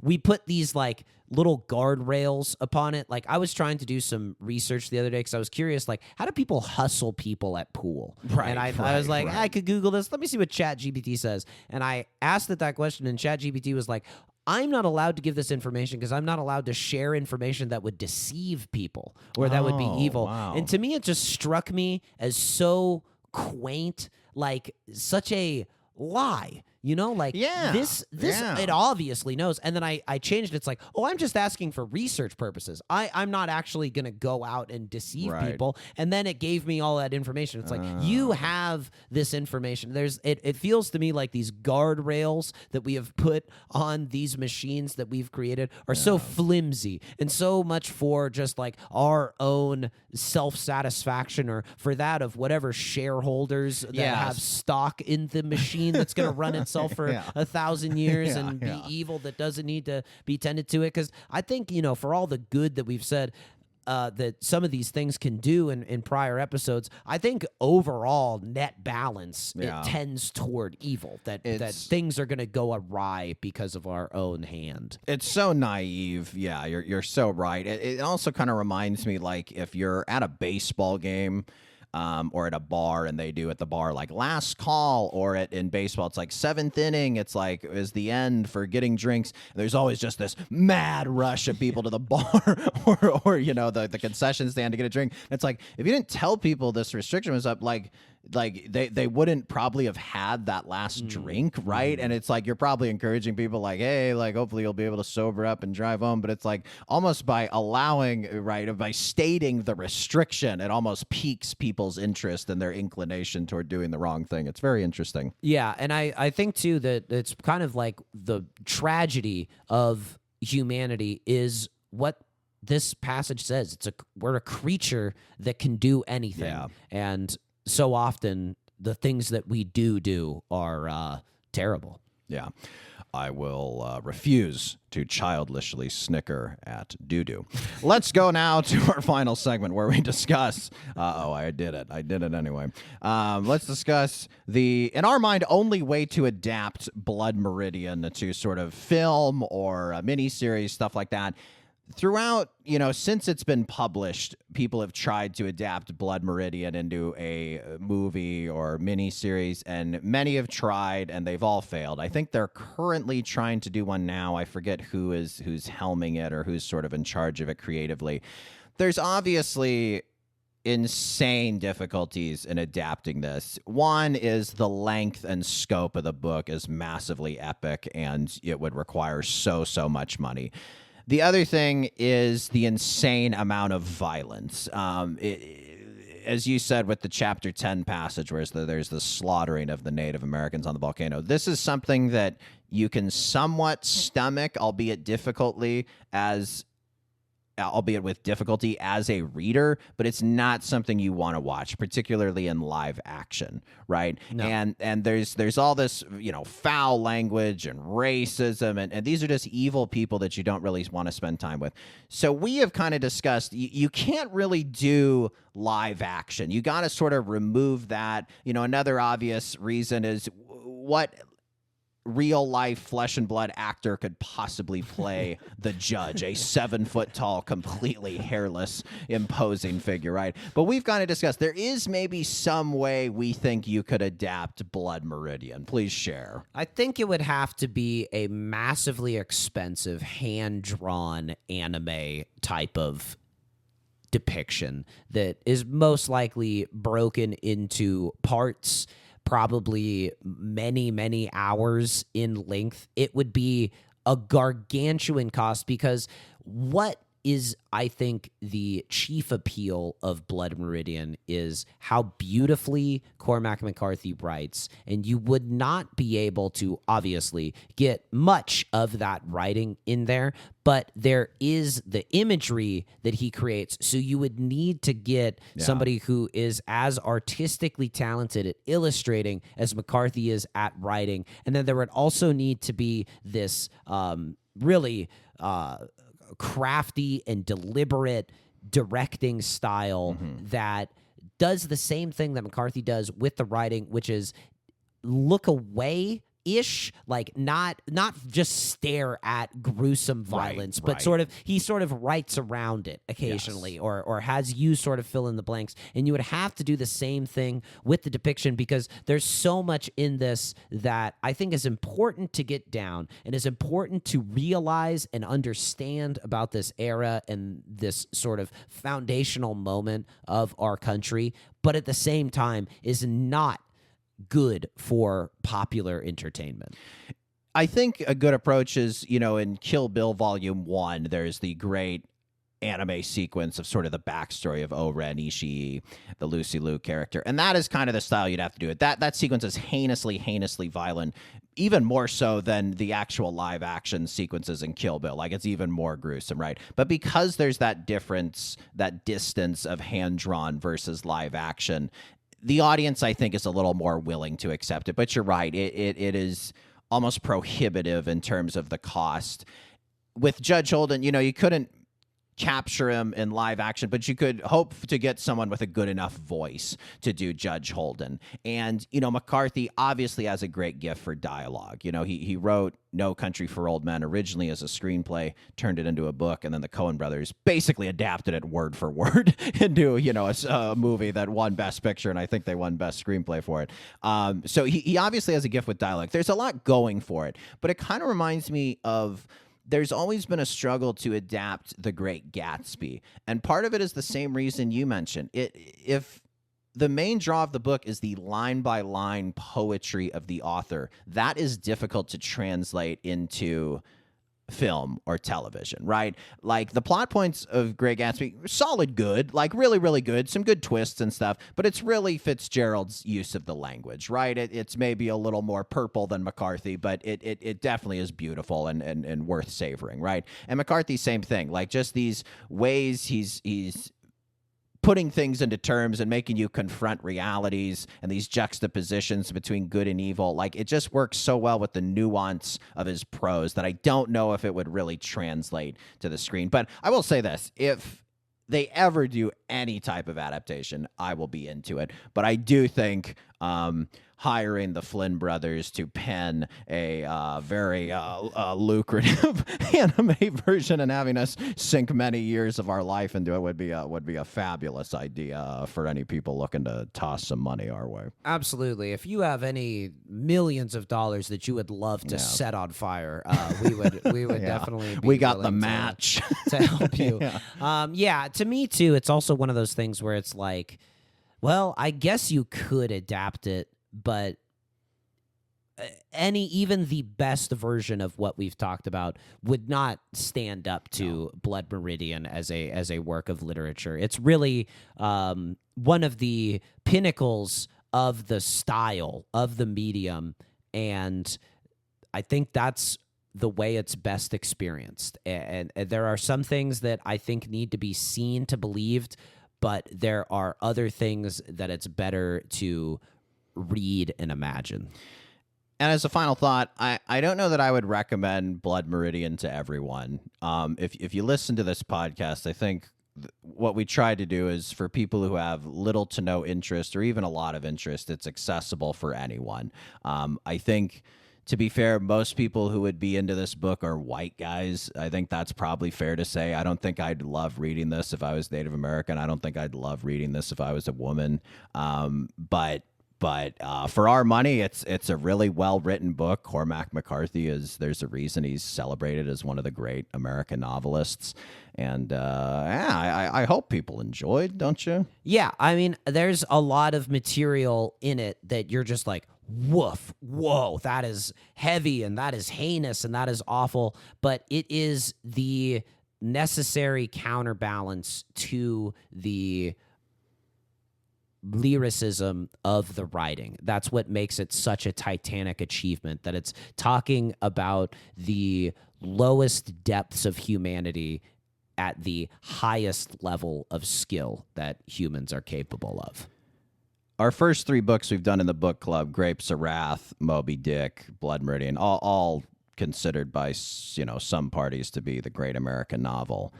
We put these like little guardrails upon it. Like, I was trying to do some research the other day because I was curious, like, how do people hustle people at pool? Right, And I was like, I could Google this. Let me see what ChatGPT says. And I asked it that question, and ChatGPT was like, I'm not allowed to give this information because I'm not allowed to share information that would deceive people or that would be evil. Wow. And to me, it just struck me as so quaint, like such a lie. This it obviously knows. And then I changed it. It's like, I'm just asking for research purposes. I'm not actually going to go out and deceive people. And then it gave me all that information. It's like, you have this information. It feels to me like these guardrails that we have put on these machines that we've created are so flimsy, and so much for just like our own self-satisfaction, or for that of whatever shareholders that have stock in the machine that's going to run itself for 1,000 years and be evil that doesn't need to be tended to it. Because I think, for all the good that we've said that some of these things can do in prior episodes, I think overall net balance, it tends toward evil, that things are going to go awry because of our own hand. It's so naive. Yeah, you're so right. It also kind of reminds me, like, if you're at a baseball game or at a bar, and they do at the bar like last call, or in baseball it's like seventh inning, it's like is the end for getting drinks. There's always just this mad rush of people to the bar or the concession stand to get a drink. It's like, if you didn't tell people this restriction was up, like they wouldn't probably have had that last drink, right? And it's like, you're probably encouraging people like, hey, like, hopefully you'll be able to sober up and drive home. But it's like, almost by by stating the restriction, it almost piques people's interest and their inclination toward doing the wrong thing. It's very interesting. Yeah, and I think too that it's kind of like the tragedy of humanity is what this passage says. We're a creature that can do anything, and so often the things that we do are terrible. Yeah. I will refuse to childishly snicker at doo-doo. Let's go now to our final segment where we discuss... I did it. I did it anyway. Let's discuss the, in our mind, only way to adapt Blood Meridian to sort of film or a miniseries, stuff like that. Throughout, since it's been published, people have tried to adapt Blood Meridian into a movie or miniseries, and many have tried, and they've all failed. I think they're currently trying to do one now. I forget who's helming it or who's sort of in charge of it creatively. There's obviously insane difficulties in adapting this. One is the length and scope of the book is massively epic, and it would require so much money. The other thing is the insane amount of violence. As you said with the Chapter 10 passage, where there's the slaughtering of the Native Americans on the volcano, this is something that you can somewhat stomach, albeit with difficulty as a reader, but it's not something you want to watch, particularly in live action, right? No. And there's all this, foul language and racism, and these are just evil people that you don't really want to spend time with. So we have kind of discussed, you can't really do live action. You got to sort of remove that. Another obvious reason is what real life flesh and blood actor could possibly play the judge, a 7-foot-tall, completely hairless, imposing figure, right? But we've got to discuss, there is maybe some way we think you could adapt Blood Meridian. Please share. I think it would have to be a massively expensive, hand-drawn anime type of depiction that is most likely broken into parts, probably many hours in length. It would be a gargantuan cost, because what is, I think, the chief appeal of Blood Meridian is how beautifully Cormac McCarthy writes, and you would not be able to obviously get much of that writing in there, but there is the imagery that he creates. So you would need to get somebody who is as artistically talented at illustrating as McCarthy is at writing. And then there would also need to be this really crafty and deliberate directing style that does the same thing that McCarthy does with the writing, which is look away ish, like not just stare at gruesome violence, but he sort of writes around it occasionally, or has you sort of fill in the blanks. And you would have to do the same thing with the depiction, because there's so much in this that I think is important to get down and is important to realize and understand about this era and this sort of foundational moment of our country, but at the same time is not good for popular entertainment. I think a good approach is, in Kill Bill Volume 1, there's the great anime sequence of sort of the backstory of O-Ren Ishii, the Lucy Liu character. And that is kind of the style you'd have to do it. That sequence is heinously violent, even more so than the actual live action sequences in Kill Bill. Like, it's even more gruesome, right? But because there's that difference, that distance of hand-drawn versus live action, the audience, I think, is a little more willing to accept it. But you're right. It is almost prohibitive in terms of the cost. With Judge Holden, you couldn't capture him in live action, but you could hope to get someone with a good enough voice to do Judge Holden. And, McCarthy obviously has a great gift for dialogue. He wrote No Country for Old Men originally as a screenplay, turned it into a book, and then the Coen brothers basically adapted it word for word into, a movie that won Best Picture, and I think they won Best Screenplay for it. So he obviously has a gift with dialogue. There's a lot going for it, but it kind of reminds me of, there's always been a struggle to adapt The Great Gatsby. And part of it is the same reason you mentioned. If the main draw of the book is the line-by-line poetry of the author, that is difficult to translate into film or television, right? Like, the plot points of Great Gatsby, solid good, like really, really good, some good twists and stuff, but it's really Fitzgerald's use of the language, right? It's maybe a little more purple than McCarthy, but it definitely is beautiful and worth savoring, right? And McCarthy, same thing, like just these ways he's putting things into terms and making you confront realities and these juxtapositions between good and evil. Like, it just works so well with the nuance of his prose that I don't know if it would really translate to the screen. But I will say this, if they ever do any type of adaptation, I will be into it. But I do think hiring the Flynn brothers to pen a very lucrative anime version and having us sink many years of our life into it would be a fabulous idea for any people looking to toss some money our way. Absolutely. If you have any millions of dollars that you would love to set on fire, we would definitely be we got the willing match to help you. To me too, it's also one of those things where it's like, well, I guess you could adapt it, but even the best version of what we've talked about would not stand up to Blood Meridian as a work of literature. It's really one of the pinnacles of the style of the medium, and I think that's the way it's best experienced. And there are some things that I think need to be seen to believed, but there are other things that it's better to read and imagine. And as a final thought, I don't know that I would recommend Blood Meridian to everyone. If you listen to this podcast, I think what we try to do is for people who have little to no interest or even a lot of interest, it's accessible for anyone. I think, to be fair, most people who would be into this book are white guys. I think that's probably fair to say. I don't think I'd love reading this if I was Native American. I don't think I'd love reading this if I was a woman. But for our money, it's a really well-written book. Cormac McCarthy there's a reason he's celebrated as one of the great American novelists. And I hope people enjoyed, don't you? Yeah, I mean, there's a lot of material in it that you're just like, woof, whoa, that is heavy and that is heinous and that is awful. But it is the necessary counterbalance to the lyricism of the writing. That's what makes it such a titanic achievement, that it's talking about the lowest depths of humanity at the highest level of skill that humans are capable of. Our first 3 books we've done in the book club, Grapes of Wrath, Moby Dick, Blood Meridian, all considered by, some parties to be the great American novel.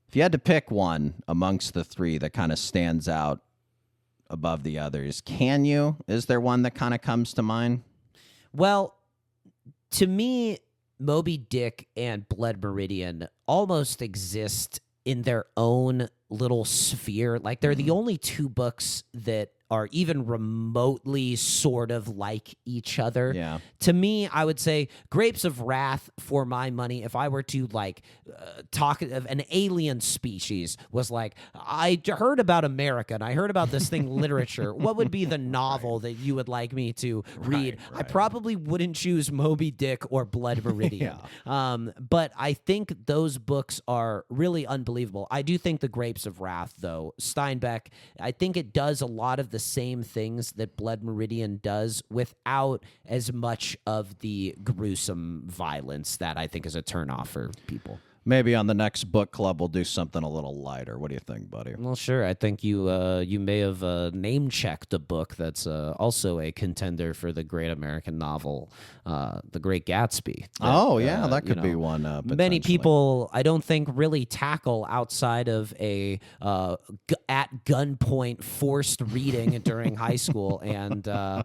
If you had to pick one amongst the 3 that kind of stands out above the others, can you? Is there one that kind of comes to mind? Well, to me, Moby Dick and Blood Meridian almost exist in their own little sphere. Like, they're the only 2 books that are even remotely sort of like each other. Yeah. To me, I would say Grapes of Wrath, for my money, if I were to talk of an alien species, was like, I heard about America and I heard about this thing literature. What would be the novel that you would like me to read? Right. I probably wouldn't choose Moby Dick or Blood Meridian. But I think those books are really unbelievable. I do think the Grapes of Wrath, though, Steinbeck, I think it does a lot of the same things that Blood Meridian does without as much of the gruesome violence that I think is a turnoff for people. Maybe on the next book club we'll do something a little lighter. What do you think, buddy? Well, sure. I think you may have name-checked a book that's also a contender for the great American novel, The Great Gatsby. That could be one. Many potentially. people, I don't think, really tackle outside of a at gunpoint forced reading during high school. And I,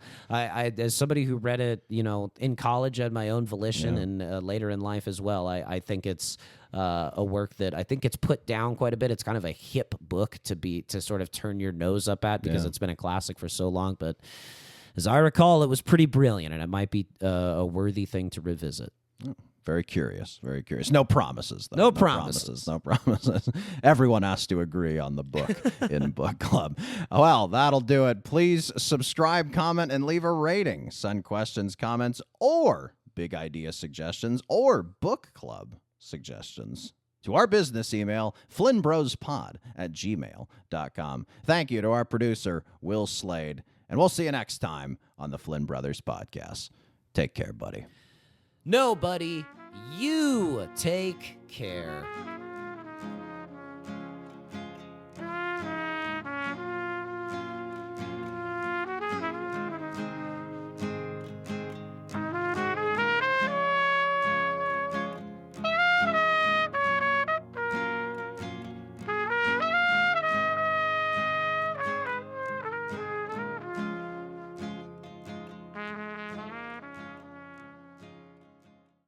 as somebody who read it, in college at my own volition and later in life as well, I think it's a work that I think gets put down quite a bit. It's kind of a hip book to sort of turn your nose up at because it's been a classic for so long. But as I recall, it was pretty brilliant, and it might be a worthy thing to revisit. Oh, very curious. Very curious. No promises, though. No promises. No promises. Everyone has to agree on the book in book club. Well, that'll do it. Please subscribe, comment, and leave a rating. Send questions, comments, or big idea suggestions, or book club suggestions to our business email, flynnbrospod@gmail.com. Thank you to our producer, Will Slade, and we'll see you next time on the Flynn Brothers Podcast. Take care, buddy. No, buddy, you take care.